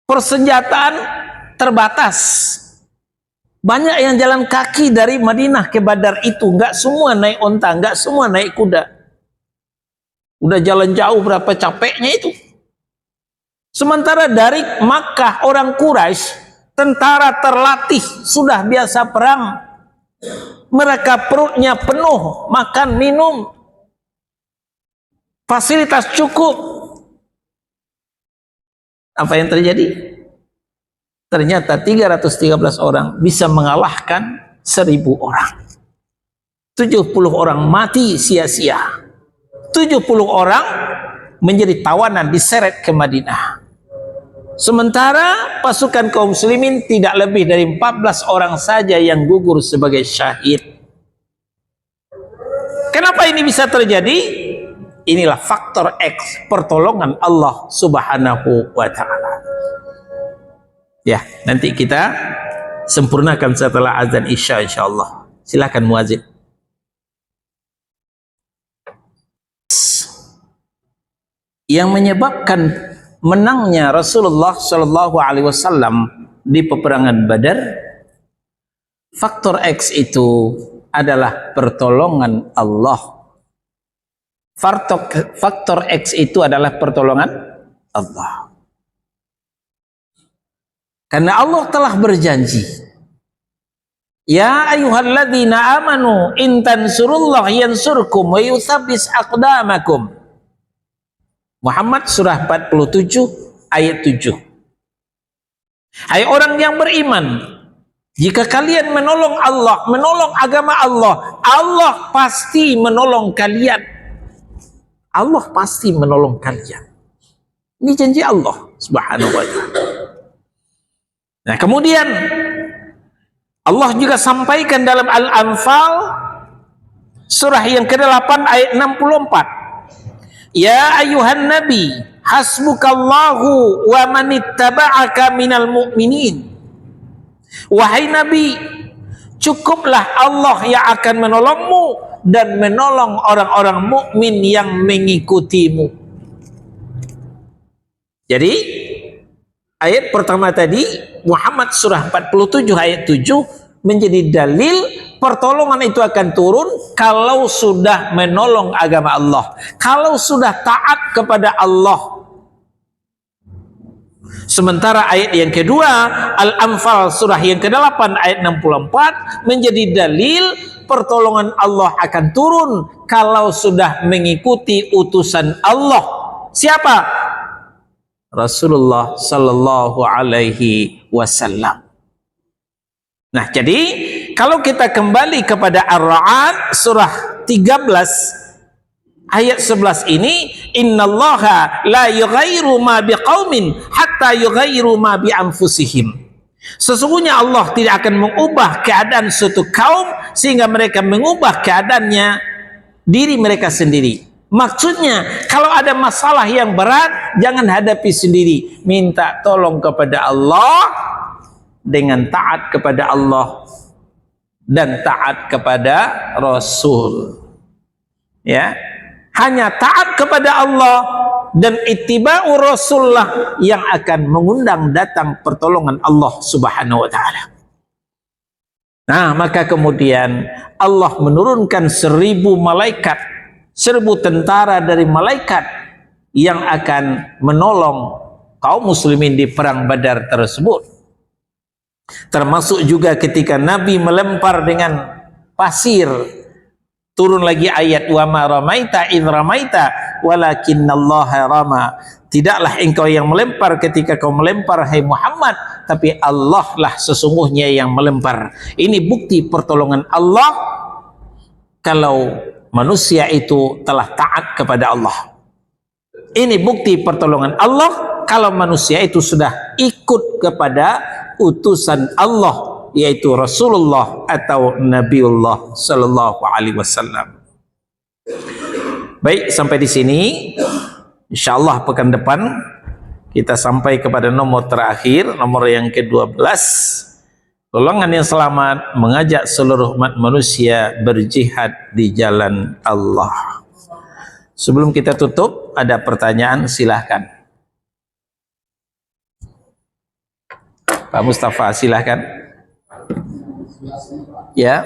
Persenjataan terbatas. Banyak yang jalan kaki dari Madinah ke Badar itu. Enggak semua naik onta, enggak semua naik kuda. Udah jalan jauh, berapa capeknya itu. Sementara dari Makkah, orang Quraisy, tentara terlatih, sudah biasa perang. Mereka perutnya penuh, makan, minum, fasilitas cukup. Apa yang terjadi? Ternyata 313 orang bisa mengalahkan 1000 orang. 70 orang mati sia-sia. 70 orang menjadi tawanan diseret ke Madinah. Sementara pasukan kaum muslimin tidak lebih dari 14 orang saja yang gugur sebagai syahid. Kenapa ini bisa terjadi? Inilah faktor X, pertolongan Allah Subhanahu wa ta'ala. Ya, nanti kita sempurnakan setelah azan Isya insyaallah. Silakan muazin. Yang menyebabkan menangnya Rasulullah Shallallahu Alaihi Wasallam di peperangan Badar, faktor X itu adalah pertolongan Allah. Faktor X itu adalah pertolongan Allah. Karena Allah telah berjanji, ya ayyuhalladzina amanu in tansurullah yansurkum wa yutsabbis aqdamakum. Muhammad surah 47 ayat 7. Hai orang yang beriman, jika kalian menolong Allah, menolong agama Allah, Allah pasti menolong kalian. Allah pasti menolong kalian. Ini janji Allah Subhanahu wa ta'ala. Nah, kemudian Allah juga sampaikan dalam Al-Anfal surah yang ke-8 ayat 64. Ya ayuhan nabi, hasbukallahu wa manittaba'aka minal mu'minin. Wahai nabi, cukuplah Allah yang akan menolongmu dan menolong orang-orang mukmin yang mengikutimu. Jadi ayat pertama tadi Muhammad surah 47 ayat 7 menjadi dalil pertolongan itu akan turun kalau sudah menolong agama Allah, kalau sudah taat kepada Allah. Sementara ayat yang kedua Al-Anfal surah yang ke-8 ayat 64 menjadi dalil pertolongan Allah akan turun kalau sudah mengikuti utusan Allah. Siapa? Rasulullah sallallahu alaihi wasallam. Nah, jadi kalau kita kembali kepada Ar-Ra'd surah 13 ayat 11 ini, innallaha la yughayyiru ma biqaumin hatta yughayyiru ma bi anfusihim. Sesungguhnya Allah tidak akan mengubah keadaan suatu kaum sehingga mereka mengubah keadaannya diri mereka sendiri. Maksudnya, kalau ada masalah yang berat, jangan hadapi sendiri. Minta tolong kepada Allah dengan taat kepada Allah dan taat kepada Rasul. Ya, hanya taat kepada Allah dan ittiba'ur Rasulullah yang akan mengundang datang pertolongan Allah Subhanahu wa ta'ala. Nah, maka kemudian Allah menurunkan 1000 malaikat, 1000 tentara dari malaikat yang akan menolong kaum muslimin di perang Badar tersebut. Termasuk juga ketika Nabi melempar dengan pasir, turun lagi ayat wa ma ramaita id ramaita walakinallaha rama. Tidaklah engkau yang melempar ketika kau melempar hai Muhammad, tapi Allah lah sesungguhnya yang melempar. Ini bukti pertolongan Allah kalau manusia itu telah taat kepada Allah. Ini bukti pertolongan Allah kalau manusia itu sudah ikut kepada utusan Allah, yaitu Rasulullah atau Nabiullah sallallahu alaihi wasallam. Baik, sampai di sini. Insyaallah pekan depan kita sampai kepada nomor terakhir, nomor yang ke-12. Golongan yang selamat mengajak seluruh umat manusia berjihad di jalan Allah. Sebelum kita tutup, ada pertanyaan, silahkan. Pak Mustafa, silahkan. Ya.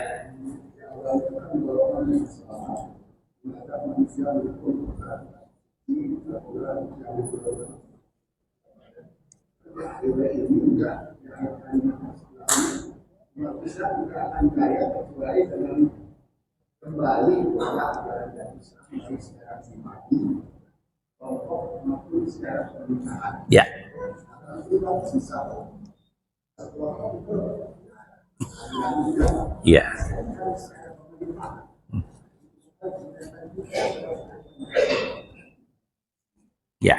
Ya. Ya. Ya.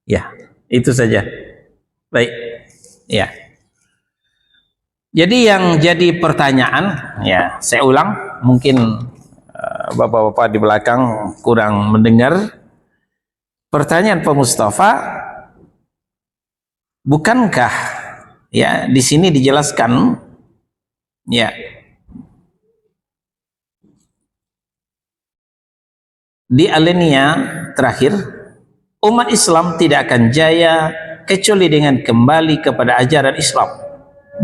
Ya, itu saja. Baik. Ya. Jadi yang jadi pertanyaan, ya, saya ulang, mungkin bapak-bapak di belakang kurang mendengar. Pertanyaan Pak Mustafa, bukankah ya di sini dijelaskan ya di alinea terakhir, umat Islam tidak akan jaya kecuali dengan kembali kepada ajaran Islam,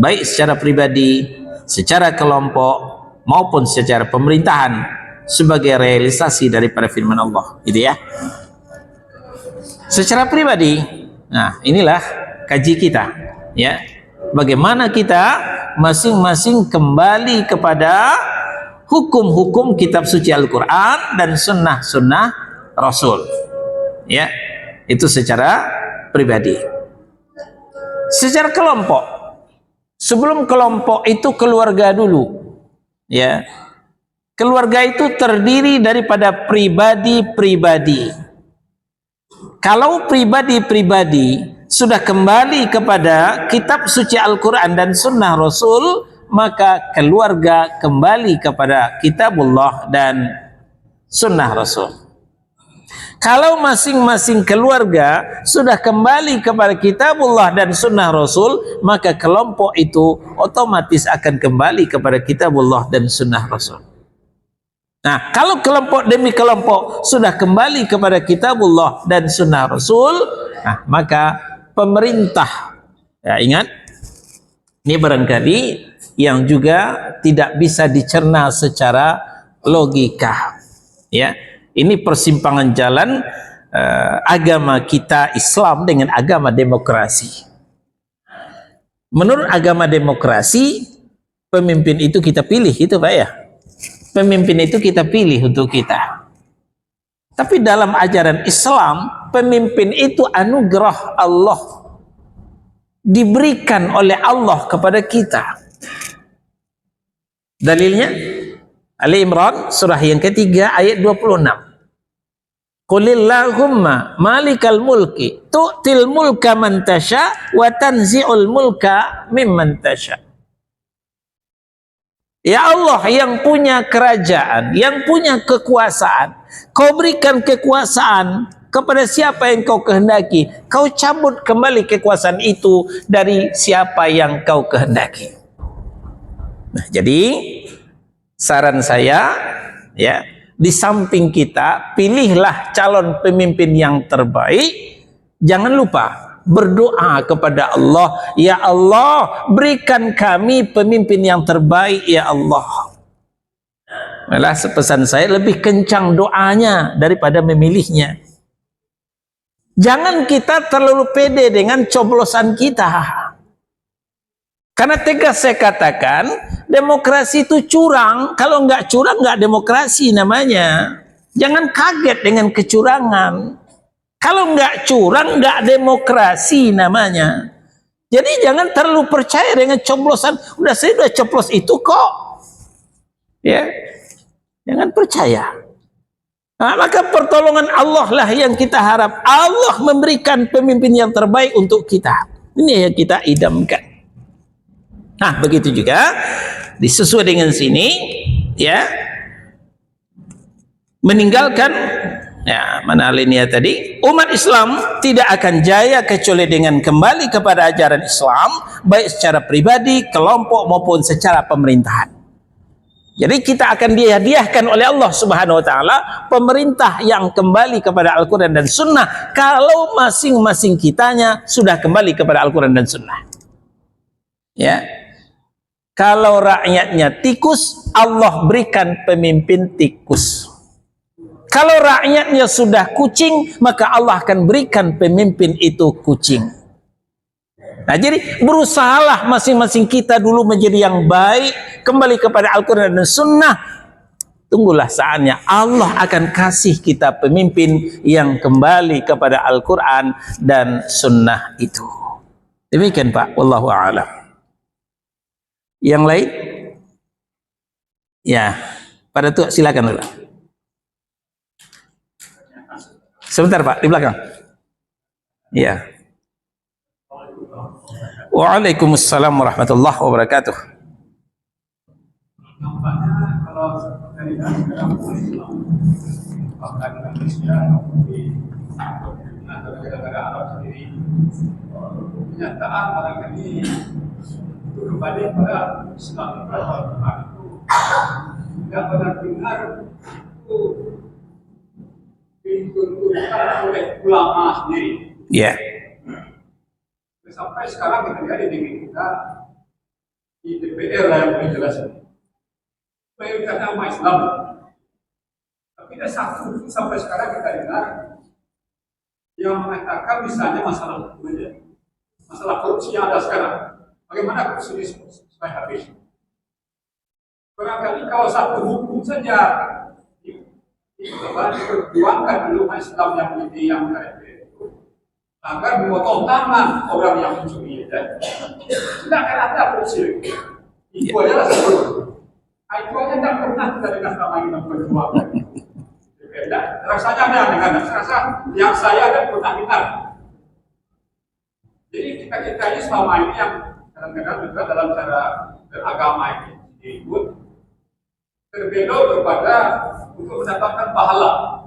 baik secara pribadi, secara kelompok, maupun secara pemerintahan, sebagai realisasi daripada firman Allah. Gitu ya. Secara pribadi, nah inilah kaji kita, ya. Bagaimana kita masing-masing kembali kepada hukum-hukum kitab suci Al-Quran dan sunnah-sunnah Rasul, ya. Itu secara pribadi. Secara kelompok, sebelum kelompok itu keluarga dulu, ya. Keluarga itu terdiri daripada pribadi-pribadi. Kalau pribadi-pribadi sudah kembali kepada kitab suci Al-Quran dan sunnah Rasul, maka keluarga kembali kepada kitabullah dan sunnah Rasul. Kalau masing-masing keluarga sudah kembali kepada kitabullah dan sunnah Rasul, maka kelompok itu otomatis akan kembali kepada kitabullah dan sunnah Rasul. Nah, kalau kelompok demi kelompok sudah kembali kepada kitabullah dan sunnah Rasul, nah, maka pemerintah, ya ingat, ini barangkali yang juga tidak bisa dicerna secara logika, ya. Ini persimpangan jalan agama kita Islam dengan agama demokrasi. Menurut agama demokrasi, pemimpin itu kita pilih, itu Pak ya. Pemimpin itu kita pilih untuk kita. Tapi dalam ajaran Islam, pemimpin itu anugerah Allah, diberikan oleh Allah kepada kita. Dalilnya Ali Imran surah yang ketiga ayat 26. Qulillahumma malikal mulki tu'til mulka man tasha wa tanzi'ul mulka mimman tasha. Ya Allah yang punya kerajaan, yang punya kekuasaan, kau berikan kekuasaan kepada siapa yang kau kehendaki, kau cabut kembali kekuasaan itu dari siapa yang kau kehendaki. Nah, jadi saran saya, ya, di samping kita pilihlah calon pemimpin yang terbaik, jangan lupa berdoa kepada Allah, ya Allah berikan kami pemimpin yang terbaik ya Allah. Malah pesan saya lebih kencang doanya daripada memilihnya. Jangan kita terlalu pede dengan coblosan kita. Karena tegas saya katakan, demokrasi itu curang. Kalau nggak curang nggak demokrasi namanya. Jangan kaget dengan kecurangan. Kalau nggak curang, nggak demokrasi namanya. Jadi jangan terlalu percaya dengan coblosan. Udah saya udah coblos itu kok. Ya, jangan percaya. Nah, maka pertolongan Allah lah yang kita harap. Allah memberikan pemimpin yang terbaik untuk kita. Ini yang kita idamkan. Nah, begitu juga disesuai dengan sini, ya. Meninggalkan, ya, mana alinea tadi, umat Islam tidak akan jaya kecuali dengan kembali kepada ajaran Islam, baik secara pribadi, kelompok maupun secara pemerintahan. Jadi kita akan dihadiahkan oleh Allah Subhanahu wa taala pemerintah yang kembali kepada Al-Qur'an dan Sunnah kalau masing-masing kitanya sudah kembali kepada Al-Qur'an dan Sunnah. Ya. Kalau rakyatnya tikus, Allah berikan pemimpin tikus. Kalau rakyatnya sudah kucing, maka Allah akan berikan pemimpin itu kucing. Nah, jadi berusahalah masing-masing kita dulu menjadi yang baik, kembali kepada Al-Quran dan Sunnah. tunggulah saatnya Allah akan kasih kita pemimpin yang kembali kepada Al-Quran dan Sunnah itu. Demikian Pak, wallahu a'lam. Yang lain? Ya, pada tuh silakan dulu. Sebentar Pak, di belakang. Ya. Waalaikumsalam warahmatullahi wabarakatuh. Nampaknya kalau dari dalam Islam, bahkan Indonesia atau negara-negara Arab sendiri, kenyataan barangkali itu kembali pada Islam itu tidak benar-benar itu dituntunkan oleh ulama sendiri. Ya. Sampai sekarang kita lihat di negeri kita di DPR lah yang boleh jelas ini. Mayoritas agama Islam, tapi ada satu sampai sekarang kita dengar yang mengatakan misalnya masalah korupsi yang ada sekarang. Bagaimana korupsi ini supaya habis? Barangkali kalau satu hukum saja diperjuangkan di rumah Islam yang ini yang menarik itu agar memotong tangan orang yang mencuri dan tidak akan ada korupsi. Itu adalah sebelum. Itu aja tidak pernah kita dengar selama ini memperjuangkan. Rasanya dengan rasa yang saya dan pernah dengar. Jadi kita ini selama ini yang kadang-kadang juga dalam cara beragama ini disebut berbelok kepada untuk mendapatkan pahala.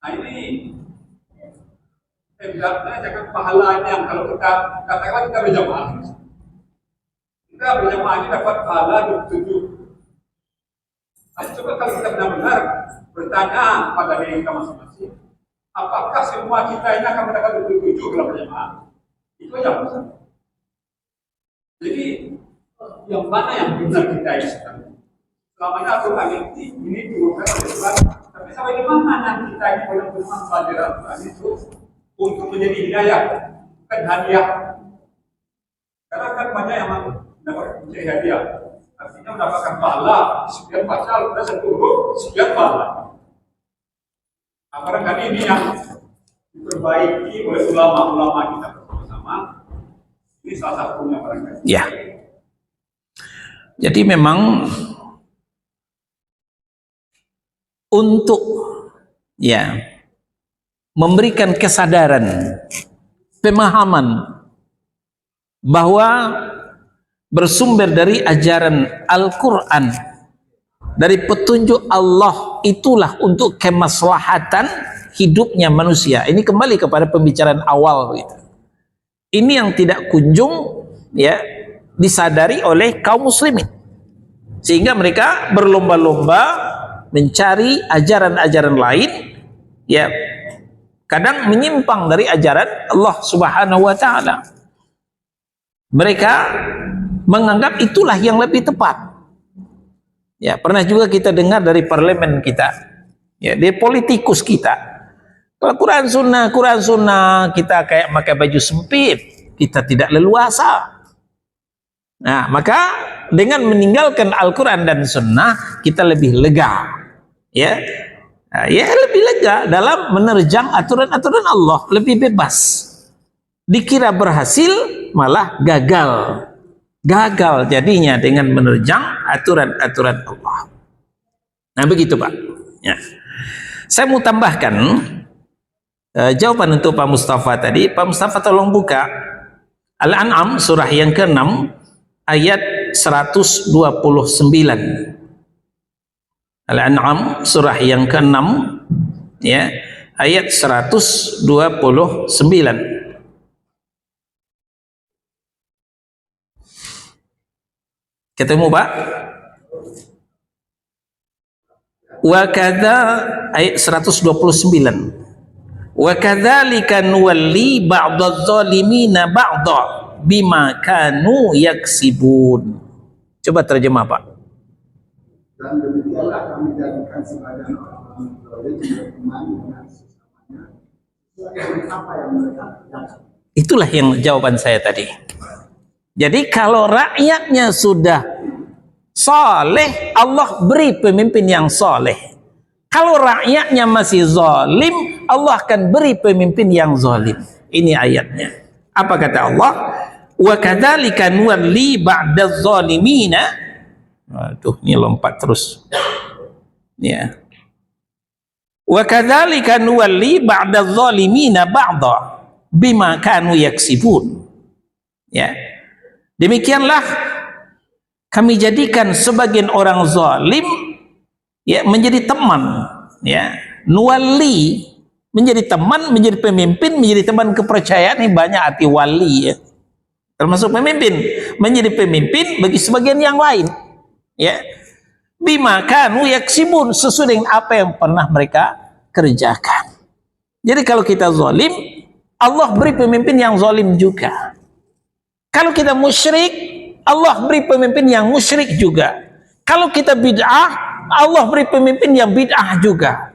Nah ini sebenarnya jangan pahala ini yang kalau kita katakan kita berjamaah. Kita berjamaah ini dapat pahala 27. Nah, coba kalau kita benar-benar bertanya pada diri kita masing-masing, apakah semua kita ini akan mendapat 27 kalau berjamaah? Itu yang besar. Jadi yang mana yang benar kita ini sekarang? Selama ini Al-Quran ini diurutkan oleh Tuhan, tapi sampai di mana yang kita ini benar-benar belajar Al-Quran itu untuk menjadi hidayah, bukan hadiah. Karena kan banyak yang dapat menjadi hadiah, artinya mendapatkan pahala sekian pasal, sudah satu huruf sekian pahala. Nah, barangkali ini yang diperbaiki oleh ulama-ulama kita bersama-sama. Ini salah satunya barangkali. Ya. Jadi memang untuk ya memberikan kesadaran, pemahaman bahwa bersumber dari ajaran Al-Quran, dari petunjuk Allah, itulah untuk kemaslahatan hidupnya manusia. Ini kembali kepada pembicaraan awal gitu. Ini yang tidak kunjung ya disadari oleh kaum muslimin, sehingga mereka berlomba-lomba mencari ajaran-ajaran lain, ya kadang menyimpang dari ajaran Allah Subhanahu wa taala. Mereka menganggap itulah yang lebih tepat. Ya, pernah juga kita dengar dari parlemen kita, ya, dari politikus kita. Kalau Quran Sunnah, kita kayak pakai baju sempit, kita tidak leluasa. Nah, maka dengan meninggalkan Al-Quran dan Sunnah, kita lebih lega, ya, nah, ya lebih lega dalam menerjang aturan-aturan Allah, lebih bebas. Dikira berhasil, malah gagal jadinya dengan menerjang aturan-aturan Allah. Nah, begitu Pak. Ya. Saya mau tambahkan jawaban untuk Pak Mustafa tadi. Pak Mustafa tolong buka Al-An'am surah yang ke-6 ayat 129. Al-An'am surah yang ke-6 ya, ayat 129. Ketemu Pak? Wa kadza ayat 129. Wa kadzalika nuwalli ba'dadz zalimina ba'dha bima kanu yaksibun. Coba terjemah Pak. Dan demikianlah kami jadikan sebagian orang-orang zalim berteman dengan sesamanya sesuai apa yang mereka kerjakan. Itulah yang jawaban saya tadi. Jadi kalau rakyatnya sudah saleh, Allah beri pemimpin yang saleh. Kalau rakyatnya masih zalim, Allah akan beri pemimpin yang zalim. Ini ayatnya. Apa kata Allah? Wa kadzalika nuwalli ba'dadz zalimina. Tuh, ini lompat terus. Ya. Wa kadzalika nuwalli ba'dadz zalimina ba'dha bima kanu yaksibun. Ya. Demikianlah kami jadikan sebagian orang zalim ya menjadi teman, ya. Nuwalli menjadi teman, menjadi pemimpin, menjadi teman kepercayaan. Ini banyak arti wali, ya. Termasuk pemimpin, menjadi pemimpin bagi sebagian yang lain, ya. Bima kanu yaksibun, sesuai dengan apa yang pernah mereka kerjakan. Jadi kalau kita zalim, Allah beri pemimpin yang zalim juga. Kalau kita musyrik, Allah beri pemimpin yang musyrik juga. Kalau kita bid'ah, Allah beri pemimpin yang bid'ah juga.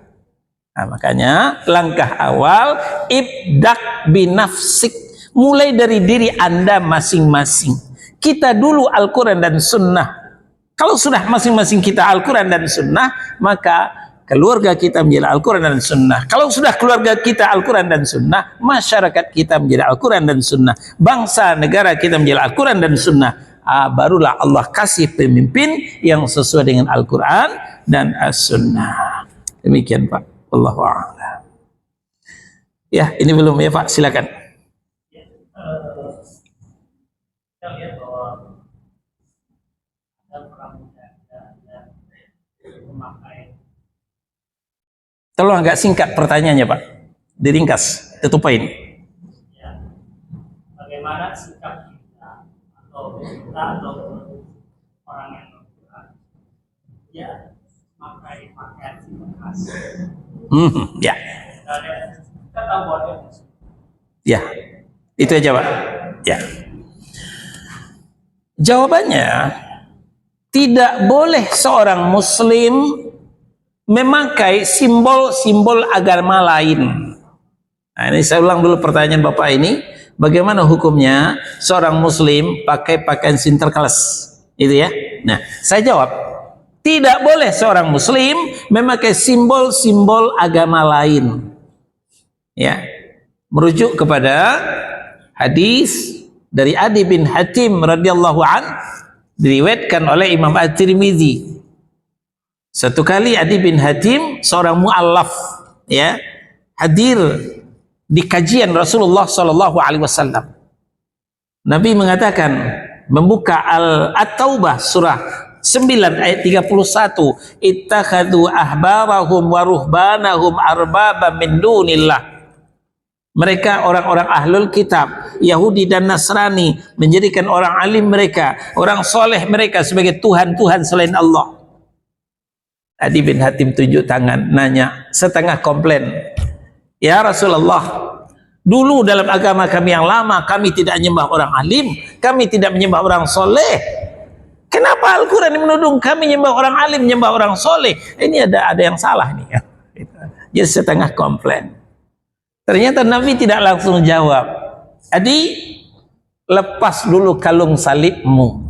Nah, makanya langkah awal ibdak binafsik, mulai dari diri Anda masing-masing. Kita dulu Al-Quran dan Sunnah. Kalau sudah masing-masing kita Al-Quran dan Sunnah, maka keluarga kita menjadi Al-Quran dan Sunnah. Kalau sudah keluarga kita Al-Quran dan Sunnah, masyarakat kita menjadi Al-Quran dan Sunnah. Bangsa negara kita menjadi Al-Quran dan Sunnah. Barulah Allah kasih pemimpin yang sesuai dengan Al-Quran dan As-Sunnah. Demikian Pak. Wallahu a'lam. Ya, ini belum ya Pak, silakan. Kita lihat bahwa ada pramuka dan memakai. Tolong agak singkat pertanyaannya Pak, diringkas, tutup poin. Ya, bagaimana sikap kita atau orang yang berquran, ya memakai pakaian bekas. Ya, Kita tahu bahwa dia muslim. ya, itu aja Pak. Ya, jawabannya tidak boleh seorang Muslim memakai simbol-simbol agama lain. Nah, ini saya ulang dulu pertanyaan Bapak ini. Bagaimana hukumnya seorang Muslim pakai pakaian sinterklas? Itu ya. Nah, saya jawab, tidak boleh seorang Muslim memakai simbol-simbol agama lain. Ya, merujuk kepada hadis dari Adi bin Hatim radhiyallahu an, diriwayatkan oleh Imam At-Tirmidzi. Satu kali Adi bin Hatim, seorang mu'allaf, ya, hadir di kajian Rasulullah sallallahu alaihi wasallam. Nabi mengatakan, membuka At-Taubah surah 9 ayat 31, ittakhadhu ahbarahum wa ruhbanahum arbaba min dunillah. Mereka orang-orang ahlul kitab, Yahudi dan Nasrani, menjadikan orang alim mereka, orang soleh mereka sebagai Tuhan-Tuhan selain Allah. Adi bin Hatim tunjuk tangan, nanya, setengah komplain. Ya Rasulullah, dulu dalam agama kami yang lama, kami tidak menyembah orang alim, kami tidak menyembah orang soleh. Kenapa Al-Quran menuduh kami menyembah orang alim, menyembah orang soleh? Ini ada yang salah nih. Jadi setengah komplain. Ternyata Nabi tidak langsung jawab. Adi, lepas dulu kalung salibmu.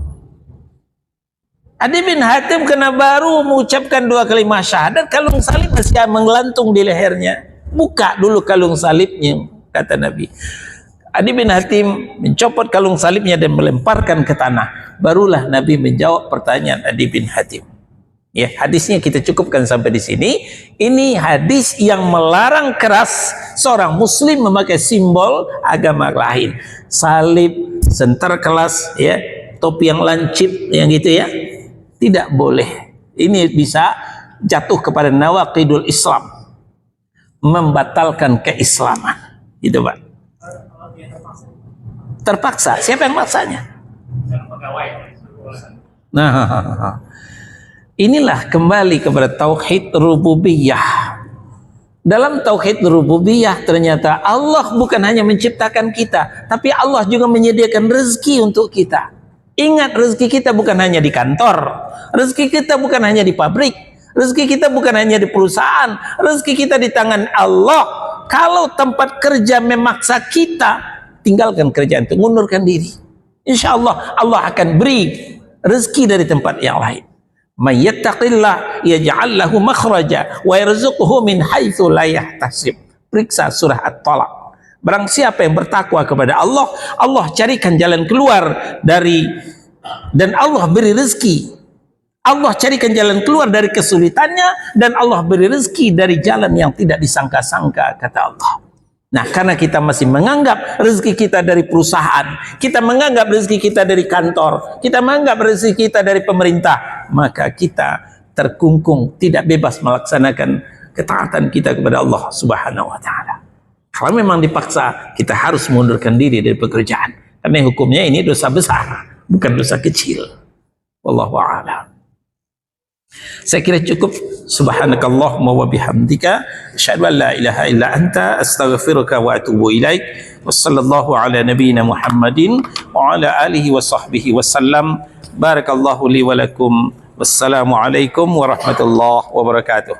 Adi bin Hatim kena baru mengucapkan 2 kalimat syahadat, kalung salib masih menggelantung di lehernya. Buka dulu kalung salibnya, kata Nabi. Adi bin Hatim mencopot kalung salibnya dan melemparkan ke tanah. Barulah Nabi menjawab pertanyaan Adi bin Hatim. Ya, hadisnya kita cukupkan sampai di sini. Ini hadis yang melarang keras seorang Muslim memakai simbol agama lain. Salib, sinterklas, ya, topi yang lancip, yang gitu ya. Tidak boleh. Ini bisa jatuh kepada nawaqidul Islam, membatalkan keislaman. Gitu Pak. Terpaksa. Siapa yang maksanya? Nah, inilah kembali kepada tauhid rububiyah. Dalam tauhid rububiyah ternyata Allah bukan hanya menciptakan kita, tapi Allah juga menyediakan rezeki untuk kita. Ingat, rezeki kita bukan hanya di kantor, rezeki kita bukan hanya di pabrik, rezeki kita bukan hanya di perusahaan, rezeki kita di tangan Allah. Kalau tempat kerja memaksa kita, tinggalkan kerjaan itu, mundurkan diri. Insya Allah Allah akan beri rezeki dari tempat yang lain. May yattaqillah yaj'al lahu makhraja wa yarzuqhu min haitsu la yahtasib. Periksa surah At-Talaq. Barang siapa yang bertakwa kepada Allah, Allah carikan jalan keluar dari, dan Allah beri rezeki. Allah carikan jalan keluar dari kesulitannya, dan Allah beri rezeki dari jalan yang tidak disangka-sangka, kata Allah. Nah, karena kita masih menganggap rezeki kita dari perusahaan, kita menganggap rezeki kita dari kantor, kita menganggap rezeki kita dari pemerintah, maka kita terkungkung, tidak bebas melaksanakan ketaatan kita kepada Allah Subhanahu wa taala. Kalau memang dipaksa, kita harus mengundurkan diri dari pekerjaan, karena hukumnya ini dosa besar, bukan dosa kecil. Wallahu a'lam. Saya kira cukup. Subhanakallahumma wa bihamdika asyhadu an la ilaha illa anta astaghfiruka wa atubu ilaik. Wassallallahu ala nabiyyina Muhammadin wa ala alihi wa sahbihi wasallam. Barakallahu li wa lakum. Wassalamu alaikum warahmatullahi wabarakatuh.